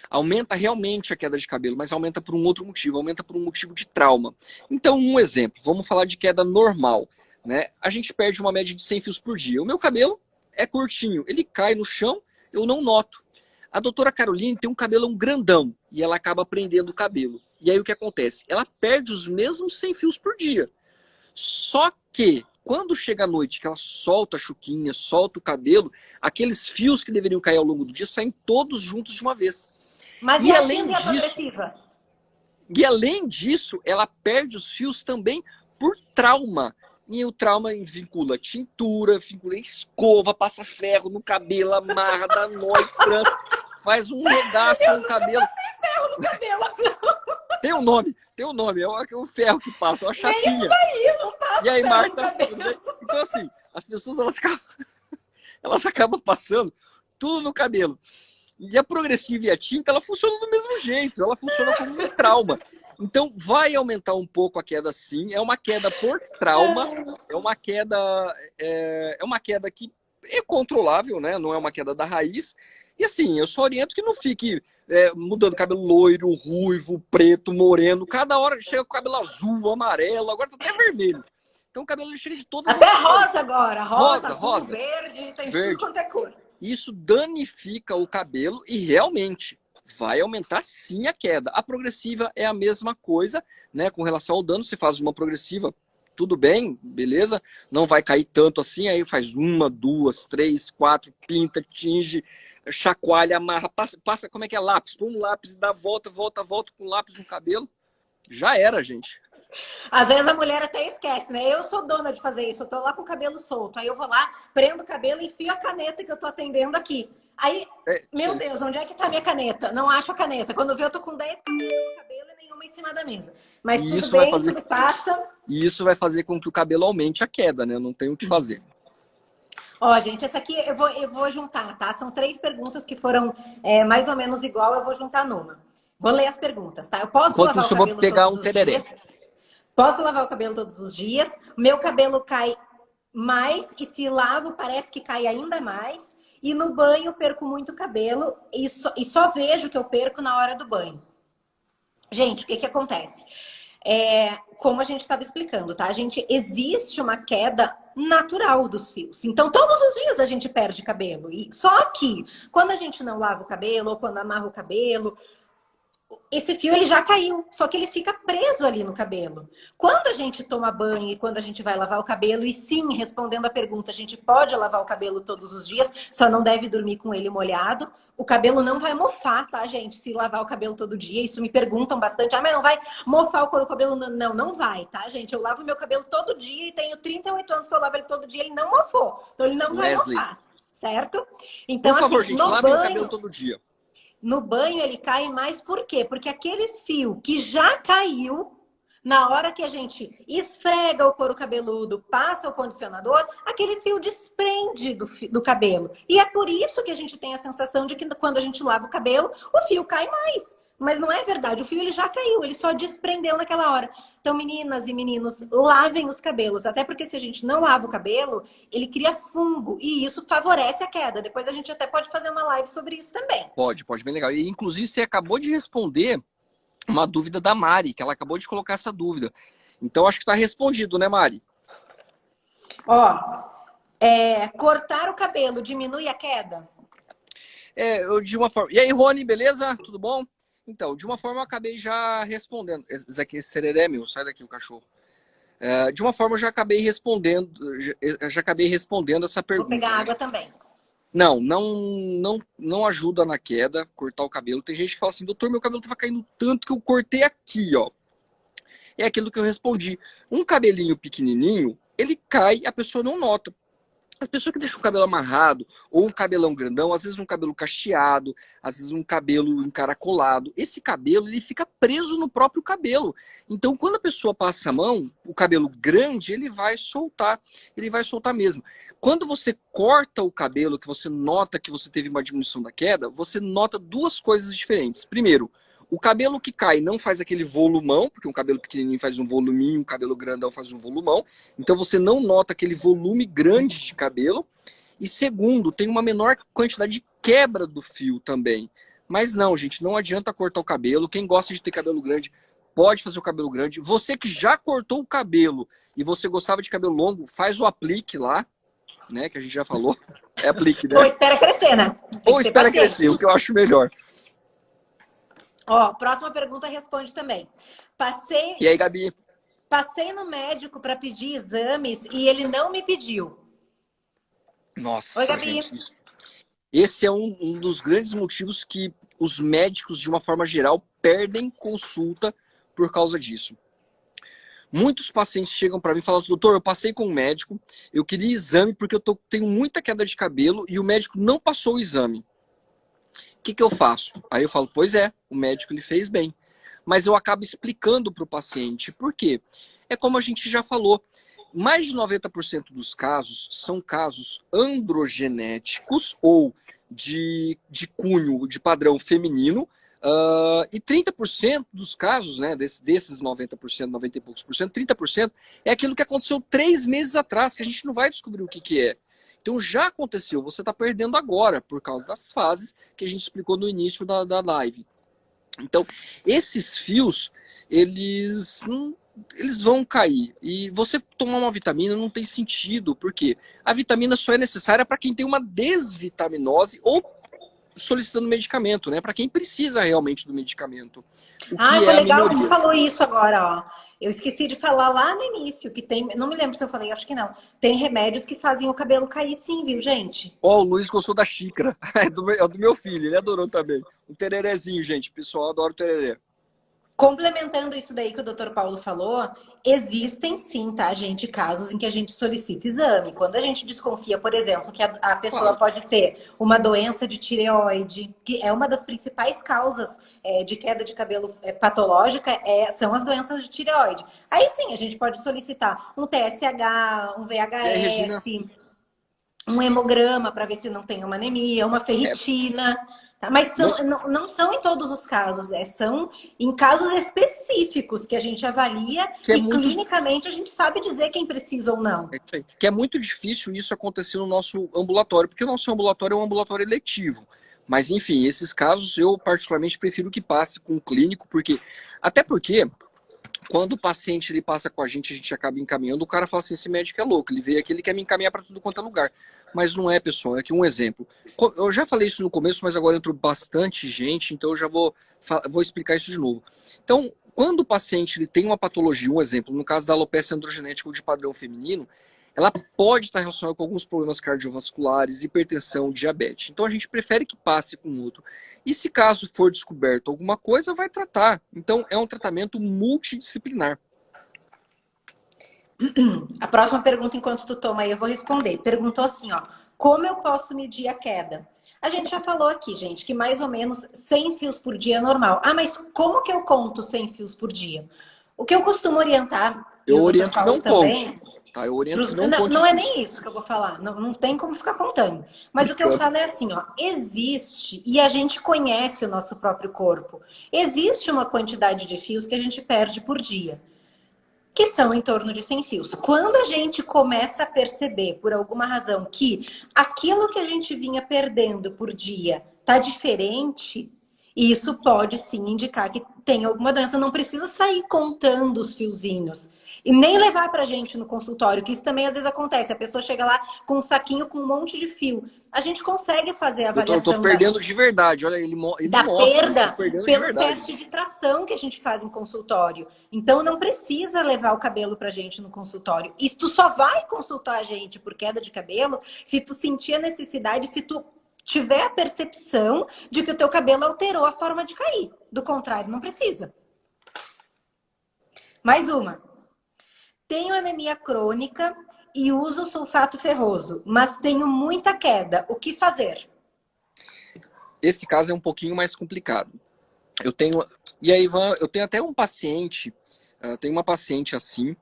aumenta realmente a queda de cabelo, mas aumenta por um outro motivo, aumenta por um motivo de trauma. Então, um exemplo, vamos falar de queda normal, né? A gente perde uma média de 100 fios por dia. O meu cabelo é curtinho, ele cai no chão, eu não noto. A doutora Caroline tem um cabelão grandão e ela acaba prendendo o cabelo. E aí o que acontece? Ela perde os mesmos 100 fios por dia. Só que, quando chega a noite, que ela solta a chuquinha, solta o cabelo, aqueles fios que deveriam cair ao longo do dia saem todos juntos de uma vez. Mas e a tinta e a progressiva? E além disso, ela perde os fios também por trauma. E o trauma vincula tintura, vincula escova, passa ferro no cabelo, amarra, dá nó e trança, faz um regaço no cabelo. Ferro no cabelo. Tem um nome, é o ferro que passa, é uma chapinha. Isso daí, não passa. E aí, Marta, então assim, as pessoas elas acabam passando tudo no cabelo. E a progressiva e a tinta, ela funciona do mesmo jeito, ela funciona como um trauma. Então, vai aumentar um pouco a queda sim, é uma queda por trauma, é uma queda que é controlável, né? Não é uma queda da raiz. E assim, eu só oriento que não fique mudando cabelo loiro, ruivo, preto, moreno. Cada hora chega com cabelo azul, amarelo, agora tá até vermelho. Então o cabelo chega de todas até as cores. Rosa agora, rosa, rosa, verde, tem verde. tudo quanto é cor. Isso danifica o cabelo e realmente vai aumentar sim a queda. A progressiva é a mesma coisa, né? Com relação ao dano, você faz uma progressiva, tudo bem, beleza? Não vai cair tanto assim, aí faz 1, 2, 3, 4, pinta, tinge, chacoalha, amarra, passa como é que é lápis? Põe um lápis, dá volta com lápis no cabelo. Já era, gente. Às vezes a mulher até esquece, né? Eu sou dona de fazer isso, eu tô lá com o cabelo solto. Aí eu vou lá, prendo o cabelo e enfio a caneta que eu tô atendendo aqui. Aí, meu Deus, onde é que tá a minha caneta? Não acho a caneta. Quando eu ver, eu tô com 10 canetas no cabelo e nenhuma em cima da mesa. Mas e tudo bem, tudo passa. E isso vai fazer com que o cabelo aumente a queda, né? Não tem o que fazer. Ó, gente, essa aqui eu vou juntar, tá? São 3 perguntas que foram mais ou menos igual, eu vou juntar numa. Vou ler as perguntas, tá? Eu posso lavar o cabelo todos os dias? Posso lavar o cabelo todos os dias? Meu cabelo cai mais e se lavo parece que cai ainda mais. E no banho perco muito cabelo e só vejo que eu perco na hora do banho. Gente, o que acontece? Como a gente estava explicando, tá? Existe uma queda natural dos fios. Então, todos os dias a gente perde cabelo. Só que, quando a gente não lava o cabelo ou quando amarra o cabelo, esse fio ele já caiu, só que ele fica preso ali no cabelo. Quando a gente toma banho e quando a gente vai lavar o cabelo, e sim, respondendo a pergunta, a gente pode lavar o cabelo todos os dias, só não deve dormir com ele molhado. O cabelo não vai mofar, tá, gente? Se lavar o cabelo todo dia, isso me perguntam bastante. Ah, mas não vai mofar o couro do cabelo? Não, não vai, tá, gente? Eu lavo meu cabelo todo dia e tenho 38 anos que eu lavo ele todo dia, ele não mofou. Então ele não vai mofar, certo? Então, por favor, assim, gente, lave o cabelo todo dia. No banho ele cai mais por quê? Porque aquele fio que já caiu, na hora que a gente esfrega o couro cabeludo, passa o condicionador, aquele fio desprende do cabelo. E é por isso que a gente tem a sensação de que quando a gente lava o cabelo, o fio cai mais. Mas não é verdade, o fio ele já caiu, ele só desprendeu naquela hora. Então, meninas e meninos, lavem os cabelos. Até porque se a gente não lava o cabelo, ele cria fungo. E isso favorece a queda. Depois a gente até pode fazer uma live sobre isso também. Pode, bem legal. E inclusive você acabou de responder uma dúvida da Mari, que ela acabou de colocar essa dúvida. Então acho que está respondido, né, Mari? Ó, cortar o cabelo diminui a queda? De uma forma... E aí, Rony, beleza? Tudo bom? Então, de uma forma eu acabei já respondendo. Esse aqui, esse sereré é meu, sai daqui o cachorro. De uma forma eu já acabei respondendo, essa pergunta. Vou pegar água também. Não ajuda na queda, cortar o cabelo. Tem gente que fala assim, doutor, meu cabelo tava caindo tanto que eu cortei aqui, ó. É aquilo que eu respondi. Um cabelinho pequenininho, ele cai e a pessoa não nota. As pessoas que deixam o cabelo amarrado, ou um cabelão grandão, às vezes um cabelo cacheado, às vezes um cabelo encaracolado. Esse cabelo, ele fica preso no próprio cabelo. Então, quando a pessoa passa a mão, o cabelo grande, ele vai soltar mesmo. Quando você corta o cabelo, que você nota que você teve uma diminuição da queda, você nota duas coisas diferentes. Primeiro, o cabelo que cai não faz aquele volumão, porque um cabelo pequenininho faz um voluminho, um cabelo grandão faz um volumão. Então você não nota aquele volume grande de cabelo. E segundo, tem uma menor quantidade de quebra do fio também. Mas não, gente, não adianta cortar o cabelo. Quem gosta de ter cabelo grande, pode fazer o cabelo grande. Você que já cortou o cabelo e você gostava de cabelo longo, faz o aplique lá, né? Que a gente já falou. É aplique, né? Ou espera crescer, né? Ou espera crescer, o que eu acho melhor. Ó, próxima pergunta responde também. E aí, Gabi? Passei no médico para pedir exames e ele não me pediu. Nossa, Oi, Gabi. gente, esse é um dos grandes motivos que os médicos, de uma forma geral, perdem consulta por causa disso. Muitos pacientes chegam para mim e falam: doutor, eu passei com um médico, eu queria exame porque eu tenho muita queda de cabelo e o médico não passou o exame. O que eu faço? Aí eu falo: pois é, o médico ele fez bem. Mas eu acabo explicando para o paciente. Por quê? É como a gente já falou, mais de 90% dos casos são casos androgenéticos ou de cunho, de padrão feminino, e 30% dos casos, né, desses 90%, 90 e poucos por cento, 30% é aquilo que aconteceu 3 meses atrás, que a gente não vai descobrir o que é. Então já aconteceu, você está perdendo agora, por causa das fases que a gente explicou no início da live. Então, esses fios, eles vão cair. E você tomar uma vitamina não tem sentido, porque a vitamina só é necessária para quem tem uma desvitaminose ou solicitando medicamento, né? Para quem precisa realmente do medicamento. Foi legal que tu falou isso agora, ó. Eu esqueci de falar lá no início que tem, não me lembro se eu falei, acho que não. Tem remédios que fazem o cabelo cair sim, viu, gente? Ó, o Luiz gostou da xícara. É do meu filho, ele adorou também. Um tererezinho, gente. O pessoal adora o tereré. Complementando isso daí que o Dr. Paulo falou, existem sim, tá, gente, casos em que a gente solicita exame. Quando a gente desconfia, por exemplo, que a pessoa pode ter uma doença de tireoide, que é uma das principais causas de queda de cabelo patológica, são as doenças de tireoide. Aí sim, a gente pode solicitar um TSH, um VHS, um hemograma para ver se não tem uma anemia, uma ferritina. Tá? Mas não são em todos os casos, são em casos específicos que a gente avalia clinicamente a gente sabe dizer quem precisa ou não. Que é muito difícil isso acontecer no nosso ambulatório, porque o nosso ambulatório é um ambulatório eletivo. Mas, enfim, esses casos eu particularmente prefiro que passe com o clínico, até porque quando o paciente ele passa com a gente acaba encaminhando, o cara fala assim: esse médico é louco, ele veio aqui, ele quer me encaminhar para tudo quanto é lugar. Mas não é, pessoal. É aqui um exemplo. Eu já falei isso no começo, mas agora entrou bastante gente, então eu já vou explicar isso de novo. Então, quando o paciente ele tem uma patologia, um exemplo, no caso da alopecia androgenética ou de padrão feminino, ela pode estar relacionada com alguns problemas cardiovasculares, hipertensão, diabetes. Então a gente prefere que passe com outro. E se caso for descoberto alguma coisa, vai tratar. Então é um tratamento multidisciplinar. A próxima pergunta, enquanto tu toma aí, eu vou responder. Perguntou assim, ó: como eu posso medir a queda? A gente já falou aqui, gente, que mais ou menos 100 fios por dia é normal. Mas como que eu conto 100 fios por dia? O que eu costumo orientar... Eu oriento não também, conte. Tá? Eu oriento não é nem isso que eu vou falar. Não tem como ficar contando. Mas o que eu falo é assim, ó: existe, e a gente conhece o nosso próprio corpo, existe uma quantidade de fios que a gente perde por dia, que são em torno de 100 fios. Quando a gente começa a perceber, por alguma razão, que aquilo que a gente vinha perdendo por dia tá diferente, isso pode sim indicar que tem alguma doença. Não precisa sair contando os fiozinhos. E nem levar pra gente no consultório, que isso também às vezes acontece. A pessoa chega lá com um saquinho com um monte de fio. A gente consegue fazer a avaliação. Eu tô perdendo de verdade. Olha, ele da mostra, perda pelo teste de tração que a gente faz em consultório. Então não precisa levar o cabelo pra gente no consultório. Isso tu só vai consultar a gente por queda de cabelo se tu sentir a necessidade, se tu tiver a percepção de que o teu cabelo alterou a forma de cair. Do contrário, não precisa. Mais uma. Tenho anemia crônica e uso sulfato ferroso, mas tenho muita queda. O que fazer? Esse caso é um pouquinho mais complicado. Eu tenho, e aí, Ivan, eu tenho até um paciente, tem uma paciente assim,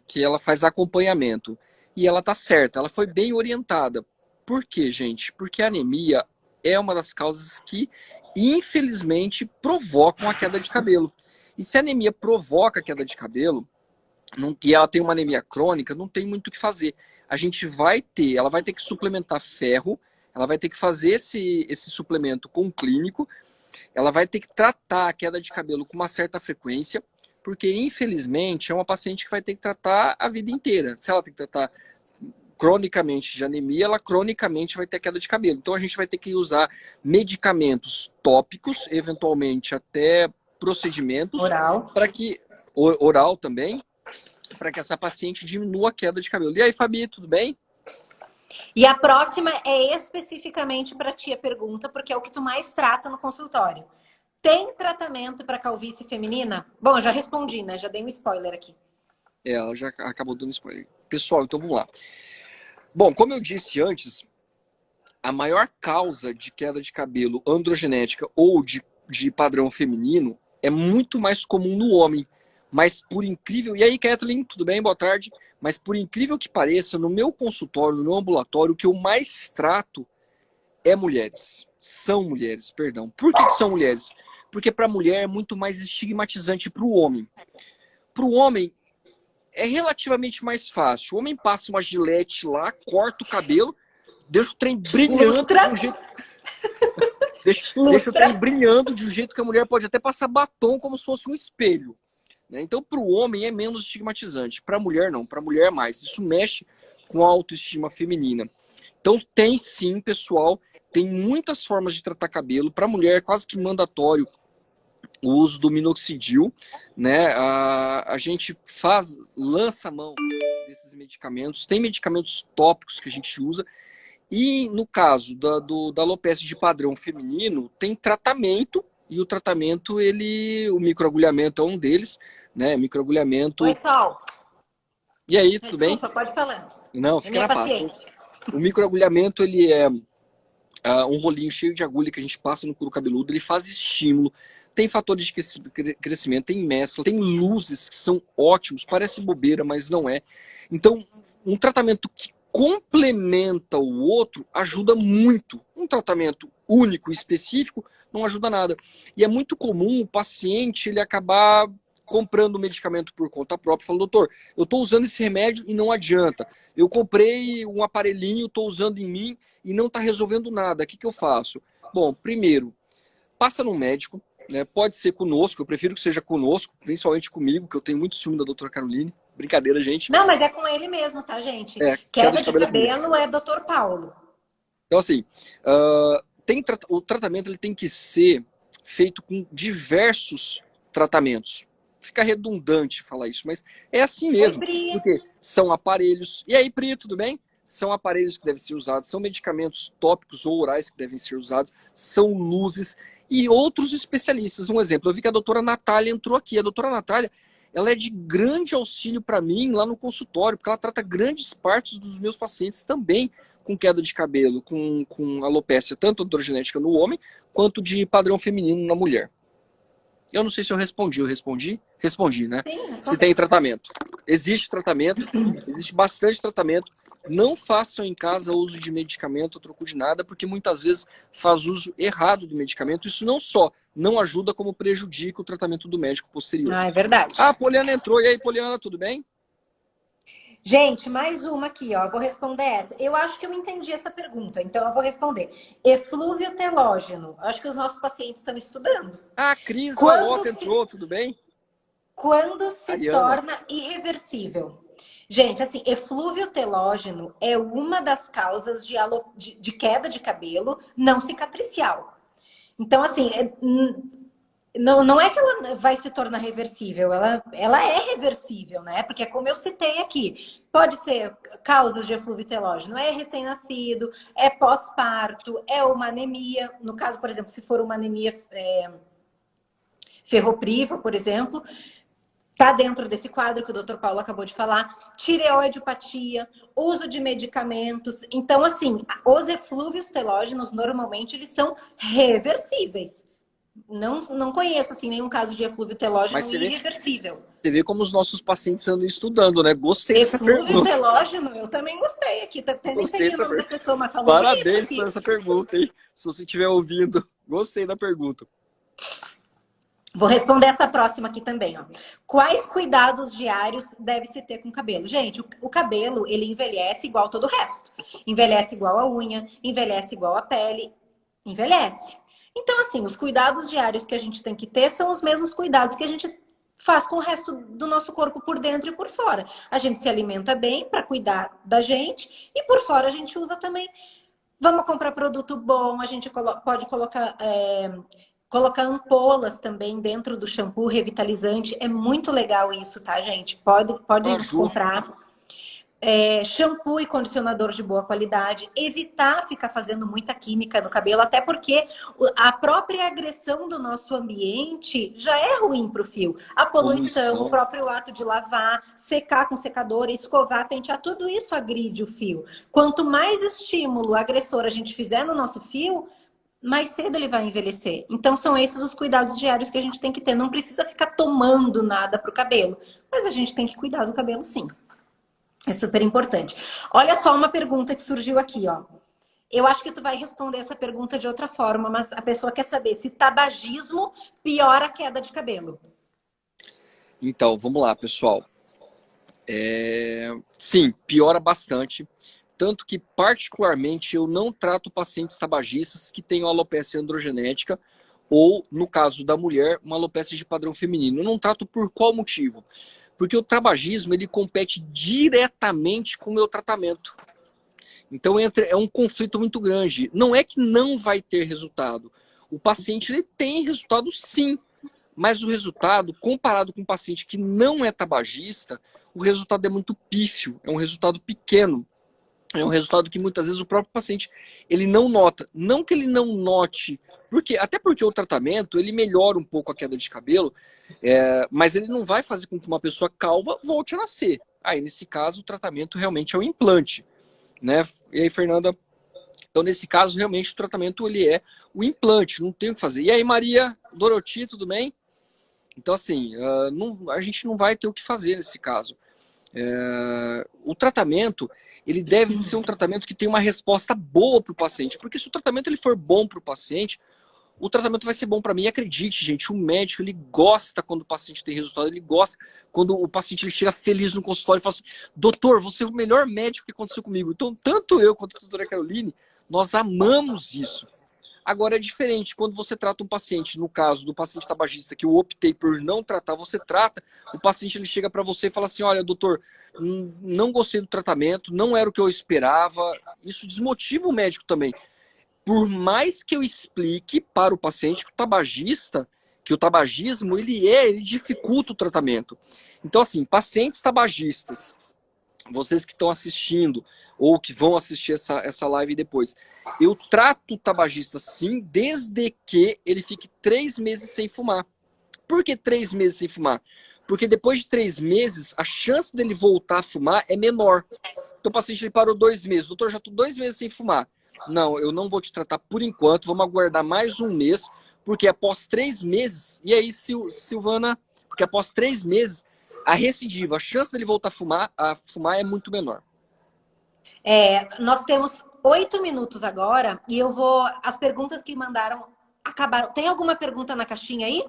que ela faz acompanhamento. E ela tá certa, ela foi bem orientada. Por quê, gente? Porque a anemia é uma das causas que, infelizmente, provocam a queda de cabelo. E se a anemia provoca a queda de cabelo, e ela tem uma anemia crônica, não tem muito o que fazer. Ela vai ter que suplementar ferro, ela vai ter que fazer esse suplemento com um clínico, ela vai ter que tratar a queda de cabelo com uma certa frequência, porque infelizmente é uma paciente que vai ter que tratar a vida inteira. Se ela tem que tratar cronicamente de anemia, ela cronicamente vai ter queda de cabelo. Então a gente vai ter que usar medicamentos tópicos, eventualmente até procedimentos, Oral. para que oral também, para que essa paciente diminua a queda de cabelo. E aí, Fabi, tudo bem? E a próxima é especificamente para ti a pergunta, porque é o que tu mais trata no consultório. Tem tratamento para calvície feminina? Bom, já respondi, né? Já dei um spoiler aqui. Ela já acabou dando spoiler. Pessoal, então vamos lá. Bom, como eu disse antes, a maior causa de queda de cabelo androgenética ou de padrão feminino é muito mais comum no homem. Mas por incrível... E aí, Kathleen, tudo bem? Boa tarde. Mas por incrível que pareça, no meu consultório, no meu ambulatório, o que eu mais trato é mulheres. São mulheres, perdão. Por que são mulheres? Porque para a mulher é muito mais estigmatizante para o homem. Para o homem é relativamente mais fácil. O homem passa uma gilete lá, corta o cabelo, deixa o trem brilhando de um jeito... deixa o trem brilhando de um jeito que a mulher pode até passar batom como se fosse um espelho. Então, para o homem é menos estigmatizante. Para a mulher, não. Para a mulher é mais. Isso mexe com a autoestima feminina. Então, tem sim, pessoal. Tem muitas formas de tratar cabelo. Para a mulher é quase que mandatório o uso do minoxidil. Né? A gente lança a mão desses medicamentos. Tem medicamentos tópicos que a gente usa. E no caso da alopecia de padrão feminino, tem tratamento. E o tratamento, o microagulhamento é um deles, né? Microagulhamento. Oi, Sol. E aí, tudo bem? Desculpa, pode falar. Não, fica na paz. O microagulhamento, ele é um rolinho cheio de agulha que a gente passa no couro cabeludo, ele faz estímulo, tem fatores de crescimento, tem mescla, tem luzes que são ótimos, parece bobeira, mas não é. Então, um tratamento que complementa o outro ajuda muito. Um tratamento único e específico não ajuda nada. E é muito comum o paciente ele acabar comprando o medicamento por conta própria, falando, doutor, eu estou usando esse remédio e não adianta. Eu comprei um aparelhinho, estou usando em mim e não está resolvendo nada. O que eu faço? Bom, primeiro, passa no médico, né? Pode ser conosco, eu prefiro que seja conosco, principalmente comigo, que eu tenho muito ciúme da doutora Caroline. Brincadeira, gente. Não, mas é com ele mesmo, tá, gente? Queda de cabelo é Dr. Paulo. Então, assim, o tratamento ele tem que ser feito com diversos tratamentos. Fica redundante falar isso, mas é assim mesmo. Porque são aparelhos. E aí, Pri, tudo bem? São aparelhos que devem ser usados, são medicamentos tópicos ou orais que devem ser usados, são luzes e outros especialistas. Um exemplo, eu vi que a doutora Natália entrou aqui. A doutora Natália, ela é de grande auxílio para mim lá no consultório, porque ela trata grandes partes dos meus pacientes também com queda de cabelo, com alopécia, tanto androgenética no homem, quanto de padrão feminino na mulher. Eu não sei se eu respondi. Eu respondi? Respondi, né? Sim, se tem tratamento. Existe tratamento, existe bastante tratamento. Não façam em casa uso de medicamento a troco de nada, porque muitas vezes faz uso errado do medicamento. Isso não só não ajuda, como prejudica o tratamento do médico posterior. Ah, é verdade. Ah, a Poliana entrou. E aí, Poliana, tudo bem? Gente, mais uma aqui, ó. Eu vou responder essa. Eu acho que eu entendi essa pergunta, então eu vou responder. Eflúvio telógeno. Acho que os nossos pacientes estão estudando. Ah, a Cris Valota entrou, tudo bem? Quando se torna irreversível? Gente, assim, eflúvio telógeno é uma das causas de queda de cabelo não cicatricial. Então, assim, não é que ela vai se tornar reversível, ela é reversível, né? Porque como eu citei aqui, pode ser causas de eflúvio telógeno, é recém-nascido, é pós-parto, é uma anemia. No caso, por exemplo, se for uma anemia ferropriva, por exemplo, Tá dentro desse quadro que o Dr. Paulo acabou de falar, tireoidopatia, uso de medicamentos. Então, assim, os eflúvios telógenos, normalmente, eles são reversíveis. Não conheço, assim, nenhum caso de eflúvio Mas telógeno irreversível. você vê como os nossos pacientes andam estudando, né? Gostei dessa Eflúvio pergunta. telógeno, eu também gostei aqui. Até nem Gostei peguei o dessa nome da pergunta. pessoa, mas falou bonito Parabéns aqui. por essa pergunta, hein? Se você estiver ouvindo, gostei da pergunta. Vou responder essa próxima aqui também, ó. Quais cuidados diários deve-se ter com o cabelo? Gente, o cabelo, ele envelhece igual todo o resto. Envelhece igual a unha, envelhece igual a pele, envelhece. Então, assim, os cuidados diários que a gente tem que ter são os mesmos cuidados que a gente faz com o resto do nosso corpo por dentro e por fora. A gente se alimenta bem para cuidar da gente e por fora a gente usa também. Vamos comprar produto bom, a gente pode colocar ampolas também dentro do shampoo revitalizante. É muito legal isso, tá, gente? Pode Caju. comprar. Shampoo e condicionador de boa qualidade. Evitar ficar fazendo muita química no cabelo, até porque a própria agressão do nosso ambiente já é ruim para o fio. A poluição, o Poluição. próprio ato de lavar, secar com secador, escovar, pentear, tudo isso agride o fio. Quanto mais estímulo agressor a gente fizer no nosso fio, mais cedo ele vai envelhecer. Então, são esses os cuidados diários que a gente tem que ter. Não precisa ficar tomando nada para o cabelo, mas a gente tem que cuidar do cabelo, sim. É super importante. Olha só uma pergunta que surgiu aqui, ó. Eu acho que tu vai responder essa pergunta de outra forma, mas a pessoa quer saber se tabagismo piora a queda de cabelo. Então, vamos lá, pessoal. Sim, piora bastante. Tanto que, particularmente, eu não trato pacientes tabagistas que tenham alopecia androgenética ou, no caso da mulher, uma alopecia de padrão feminino. Eu não trato por qual motivo? Porque o tabagismo, ele compete diretamente com o meu tratamento. Então, é um conflito muito grande. Não é que não vai ter resultado. O paciente ele tem resultado, sim. Mas o resultado, comparado com um paciente que não é tabagista, o resultado é muito pífio, é um resultado pequeno. É um resultado que muitas vezes o próprio paciente ele não nota. Não que ele não note, até porque o tratamento ele melhora um pouco a queda de cabelo, mas ele não vai fazer com que uma pessoa calva volte a nascer. Aí, nesse caso, o tratamento realmente é o implante. Né? E aí, Fernanda, então nesse caso, realmente o tratamento ele é o implante, não tem o que fazer. E aí, Maria Doroti, tudo bem? Então, assim, a gente não vai ter o que fazer nesse caso. O tratamento, ele deve ser um tratamento que tem uma resposta boa para o paciente, porque se o tratamento ele for bom para o paciente, o tratamento vai ser bom para mim. E acredite, gente, o médico ele gosta quando o paciente tem resultado, ele gosta quando o paciente ele chega feliz no consultório e fala assim: doutor, você é o melhor médico que aconteceu comigo. Então, tanto eu quanto a doutora Caroline, nós amamos isso. Agora é diferente, quando você trata um paciente, no caso do paciente tabagista, que eu optei por não tratar, você trata, o paciente ele chega para você e fala assim: olha, doutor, não gostei do tratamento, não era o que eu esperava. Isso desmotiva o médico também. Por mais que eu explique para o paciente que o tabagismo ele dificulta o tratamento. Então, assim, pacientes tabagistas, vocês que estão assistindo ou que vão assistir essa live depois, eu trato o tabagista sim, desde que ele fique 3 meses sem fumar. Por que 3 meses sem fumar? Porque depois de 3 meses, a chance dele voltar a fumar é menor. Então o paciente ele parou 2 meses. Doutor, já estou 2 meses sem fumar. Não, eu não vou te tratar por enquanto, vamos aguardar mais 1 mês, porque após 3 meses, e aí, Silvana, porque após 3 meses, a recidiva, a chance dele voltar a fumar é muito menor. Nós temos 8 minutos agora e eu vou. As perguntas que mandaram acabaram. Tem alguma pergunta na caixinha aí?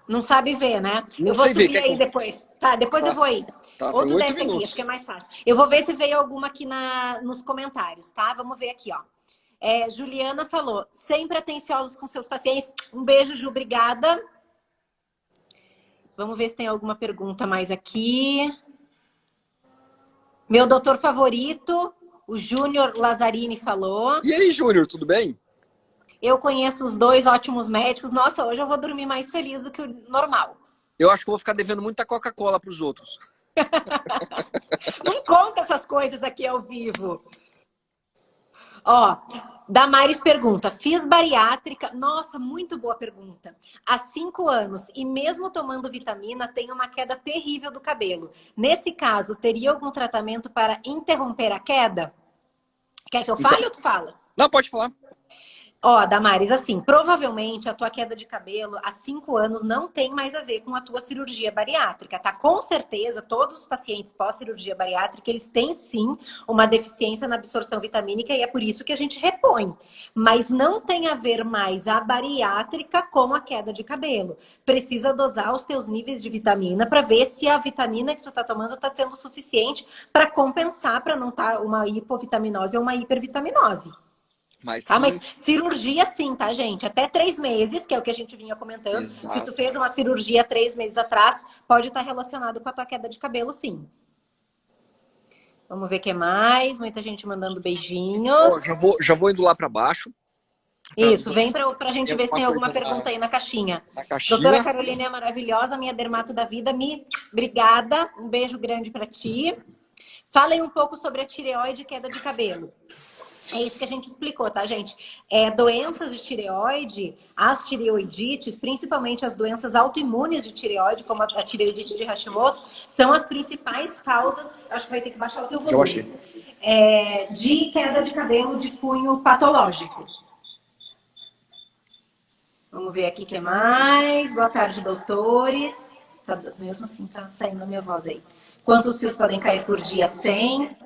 Não sabe ver, né? Não Eu vou sei ver, subir quer aí que depois. Tá, depois eu tá, vou aí. tá, Ou tem tu 8 desce aqui, acho que é minutos. mais fácil. Eu vou ver se veio alguma aqui nos comentários, tá? Vamos ver aqui, ó. Juliana falou, sempre atenciosos com seus pacientes. Um beijo, Ju, obrigada. Vamos ver se tem alguma pergunta mais aqui. Meu doutor favorito, o Júnior Lazzarini falou. E aí, Júnior, tudo bem? Eu conheço os 2 ótimos médicos. Nossa, hoje eu vou dormir mais feliz do que o normal. Eu acho que eu vou ficar devendo muita Coca-Cola para os outros. Não conta essas coisas aqui ao vivo. Ó, Damares pergunta, fiz bariátrica, nossa, muito boa pergunta. Há 5 anos e mesmo tomando vitamina, tenho uma queda terrível do cabelo. Nesse caso, teria algum tratamento para interromper a queda? Quer que eu Então, fale ou tu fala? não, pode falar. Ó, Damares, assim, provavelmente a tua queda de cabelo há 5 anos não tem mais a ver com a tua cirurgia bariátrica, tá? Com certeza, todos os pacientes pós-cirurgia bariátrica, eles têm sim uma deficiência na absorção vitamínica e é por isso que a gente repõe. Mas não tem a ver mais a bariátrica com a queda de cabelo. Precisa dosar os teus níveis de vitamina para ver se a vitamina que tu tá tomando tá tendo suficiente para compensar, para não estar uma hipovitaminose ou uma hipervitaminose. Mas Tá, mas sim, cirurgia sim, tá, gente? Até 3 meses, que é o que a gente vinha comentando. Se tu exato. fez uma cirurgia 3 meses atrás, pode estar relacionado com a tua queda de cabelo, sim. Vamos ver o que mais. Muita gente mandando beijinhos. Ó, já vou indo lá para baixo, para Isso, vem pra gente tem ver se tem alguma alguma coisa pergunta aí na caixinha. na Doutora caixinha. Carolina é maravilhosa, minha dermato da vida. Obrigada. Um beijo grande pra ti. Falem um pouco sobre a tireoide e queda de cabelo. É isso que a gente explicou, tá, gente? Doenças de tireoide, as tireoidites, principalmente as doenças autoimunes de tireoide, como a tireoidite de Hashimoto, são as principais causas, acho que vai ter que baixar o teu Já achei. volume, de queda de cabelo de cunho patológico. Vamos ver aqui o que mais. Boa tarde, doutores. Mesmo assim, tá saindo a minha voz aí. Quantos fios podem cair por dia? 100.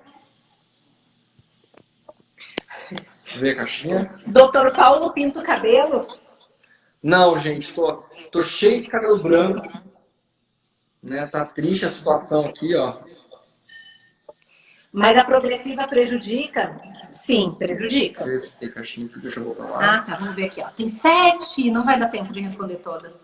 Deixa eu ver a caixinha. Doutor Paulo pinta o cabelo? Não, gente, tô cheio de cabelo branco, né? Tá triste a situação aqui, ó. Mas a progressiva prejudica? Sim, prejudica. Deixa eu ver se tem caixinha aqui, deixa eu voltar lá. Ah, tá. Vamos ver aqui, ó. Tem 7, não vai dar tempo de responder todas.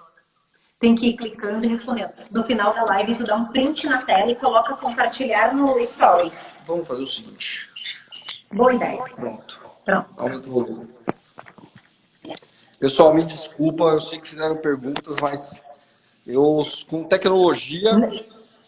Tem que ir clicando e respondendo. No final da live, tu dá um print na tela e coloca compartilhar no story. Vamos fazer o seguinte. Boa ideia. Pronto. Pronto. Aumenta o volume. Pessoal, me desculpa, eu sei que fizeram perguntas, mas eu, com tecnologia...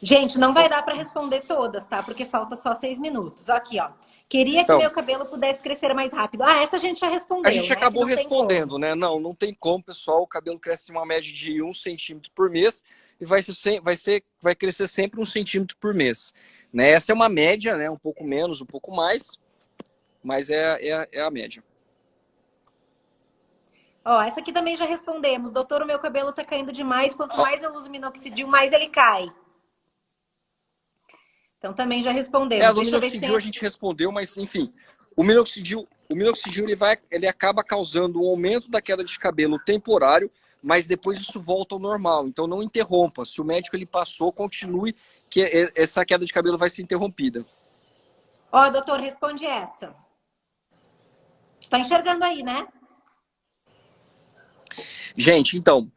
Gente, não vai dar para responder todas, tá? Porque falta só 6 minutos. Aqui, ó. Queria que Então, meu cabelo pudesse crescer mais rápido. Ah, essa a gente já respondeu, a gente né? acabou Que não tem respondendo, como. né? Não tem como, pessoal. O cabelo cresce em uma média de 1 centímetro por mês e vai crescer sempre 1 centímetro por mês. Né? Essa é uma média, né? Um pouco menos, um pouco mais, mas é a média. Ó, essa aqui também já respondemos. Doutor, o meu cabelo tá caindo demais. Quanto mais eu uso minoxidil, mais ele cai. Então também já respondemos. Do Deixa eu ver se minoxidil tem... a gente respondeu, mas enfim, o minoxidil ele acaba causando um aumento da queda de cabelo temporário, mas depois isso volta ao normal. Então não interrompa. Se o médico ele passou, continue que essa queda de cabelo vai ser interrompida. Ó, doutor, responde essa. Você tá enxergando aí, né? Gente, então,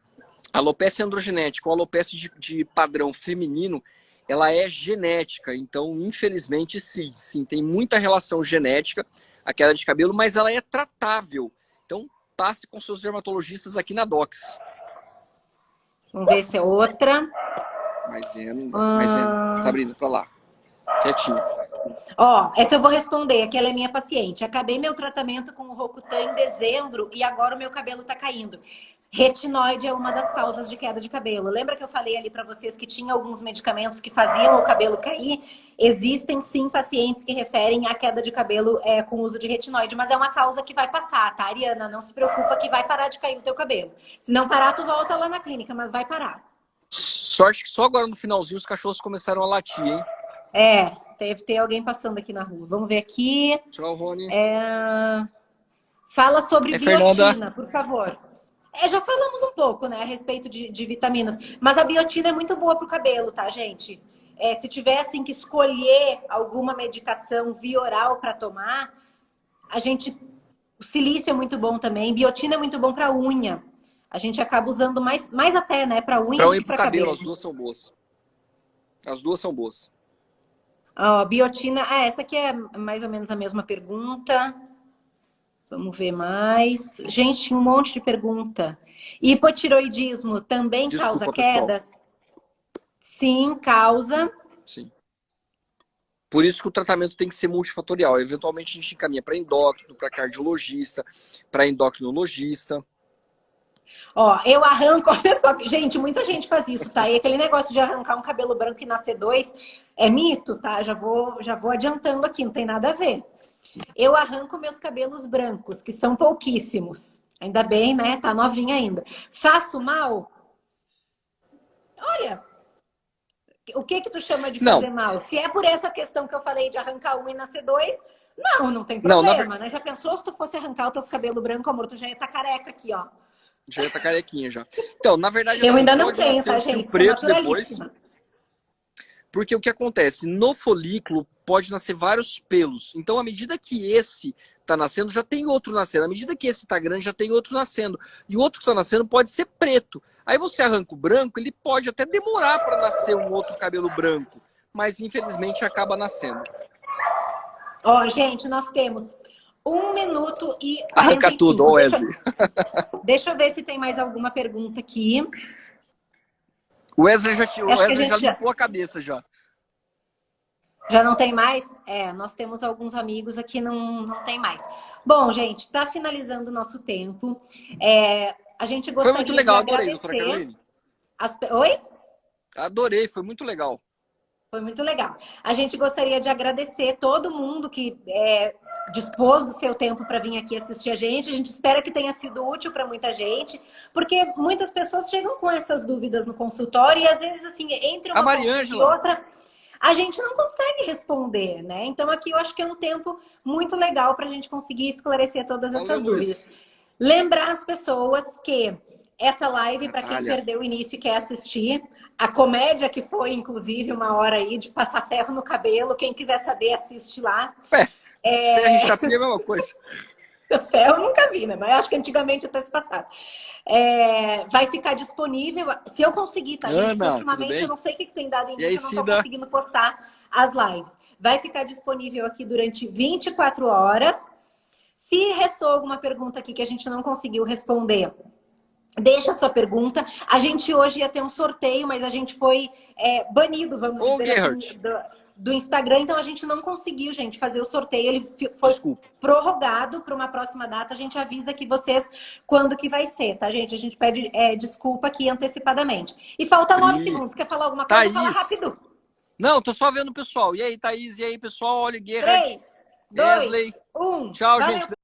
a alopecia androgenética, ou alopecia de padrão feminino, ela é genética. Então, infelizmente, sim, tem muita relação genética, a queda de cabelo, mas ela é tratável. Então, passe com seus dermatologistas aqui na Docs. Vamos ver se é outra. Não dá. Sabrina, pra lá. Quietinho. Ó, essa eu vou responder, aquela é minha paciente. Acabei meu tratamento com o Rocutan em dezembro e agora o meu cabelo tá caindo. Retinoide é uma das causas de queda de cabelo. Lembra que eu falei ali para vocês que tinha alguns medicamentos que faziam o cabelo cair? Existem sim pacientes que referem à queda de cabelo com uso de retinoide, mas é uma causa que vai passar, tá, Ariana? Não se preocupa que vai parar de cair o teu cabelo. Se não parar, tu volta lá na clínica, mas vai parar. Sorte que só agora no finalzinho os cachorros começaram a latir, hein? Deve ter alguém passando aqui na rua. Vamos ver aqui. Tchau, Rony. Fala sobre biotina, Fernanda. por favor. Já falamos um pouco, né, a respeito de vitaminas. Mas a biotina é muito boa pro cabelo, tá, gente? Se tiver, assim, que escolher alguma medicação via oral para tomar, o silício é muito bom também. Biotina é muito bom para unha. A gente acaba usando mais até, né, para unha do que para cabelo. As duas são boas. As duas são boas. Ó, biotina, essa aqui é mais ou menos a mesma pergunta. Vamos ver mais. Gente, um monte de pergunta. Hipotiroidismo também causa queda? Pessoal. Sim, causa. Sim. Por isso que o tratamento tem que ser multifatorial. Eventualmente a gente encaminha para endócrino, para cardiologista, para endocrinologista. Ó, eu arranco, olha só, gente, muita gente faz isso, tá? E aquele negócio de arrancar um cabelo branco e nascer dois é mito, tá? Já vou adiantando aqui, não tem nada a ver. Eu arranco meus cabelos brancos, que são pouquíssimos. Ainda bem, né? Tá novinha ainda. Faço mal? Olha, o que que tu chama de Não, fazer mal? Se é por essa questão que eu falei de arrancar um e nascer dois, não tem não, problema, né? Já pensou se tu fosse arrancar os teus cabelos brancos, amor? Tu já ia estar careca aqui, ó. já tá carequinha já. Então, na verdade, Eu assim, ainda não pode tenho, nascer tá, um fio gente? Sou preto depois, naturalíssima. porque o que acontece? No folículo pode nascer vários pelos. Então, à medida que esse tá nascendo, já tem outro nascendo. À medida que esse tá grande, já tem outro nascendo. E o outro que tá nascendo pode ser preto. Aí você arranca o branco, ele pode até demorar para nascer um outro cabelo branco. Mas, infelizmente, acaba nascendo. Ó, gente, nós temos 1 minuto e Arranca tudo, ó, 45. Wesley. Deixa eu ver se tem mais alguma pergunta aqui. O Acho que a Wesley já gente limpou a cabeça já. já não tem mais? É, nós temos alguns amigos aqui, não tem mais. Bom, gente, tá finalizando o nosso tempo. A gente Foi muito gostaria de legal, adorei, doutora agradecer. Caroline. Oi? Adorei, foi muito legal. Foi muito legal. A gente gostaria de agradecer todo mundo que dispôs do seu tempo para vir aqui assistir a gente. A gente espera que tenha sido útil para muita gente, porque muitas pessoas chegam com essas dúvidas no consultório e às vezes, assim, entre A uma consulta e Mariângela. outra, a gente não consegue responder, né? Então aqui eu acho que é um tempo muito legal para a gente conseguir esclarecer todas Valeu, essas dúvidas. Luiz. Lembrar as pessoas que essa live, para quem Canalha. perdeu o início e quer assistir, a comédia que foi, inclusive, uma hora aí de passar ferro no cabelo, quem quiser saber, assiste lá. Ferro e chapinha é a mesma coisa. Ferro eu nunca vi, né? Mas acho que antigamente até se passava. Vai ficar disponível, se eu conseguir, tá, gente? Porque Ana, tudo ultimamente eu bem? não sei o que tem dado em E mim, aí, que eu não tô Cida? conseguindo postar as lives. Vai ficar disponível aqui durante 24 horas. Se restou alguma pergunta aqui que a gente não conseguiu responder, deixa a sua pergunta. A gente hoje ia ter um sorteio, mas a gente foi banido, vamos Ô, dizer assim, Gerhard. do Instagram. Então a gente não conseguiu, gente, fazer o sorteio. Ele foi Desculpa. prorrogado para uma próxima data. A gente avisa aqui vocês quando que vai ser, tá, gente? A gente pede desculpa aqui antecipadamente. E falta 9 Pri. segundos. Quer falar alguma coisa? Fala Thaís. rápido. Não, tô só vendo o pessoal. E aí, Thaís? E aí, pessoal? Olha, Gerhard. 3, 2, Wesley. 1. Tchau, gente. Valeu!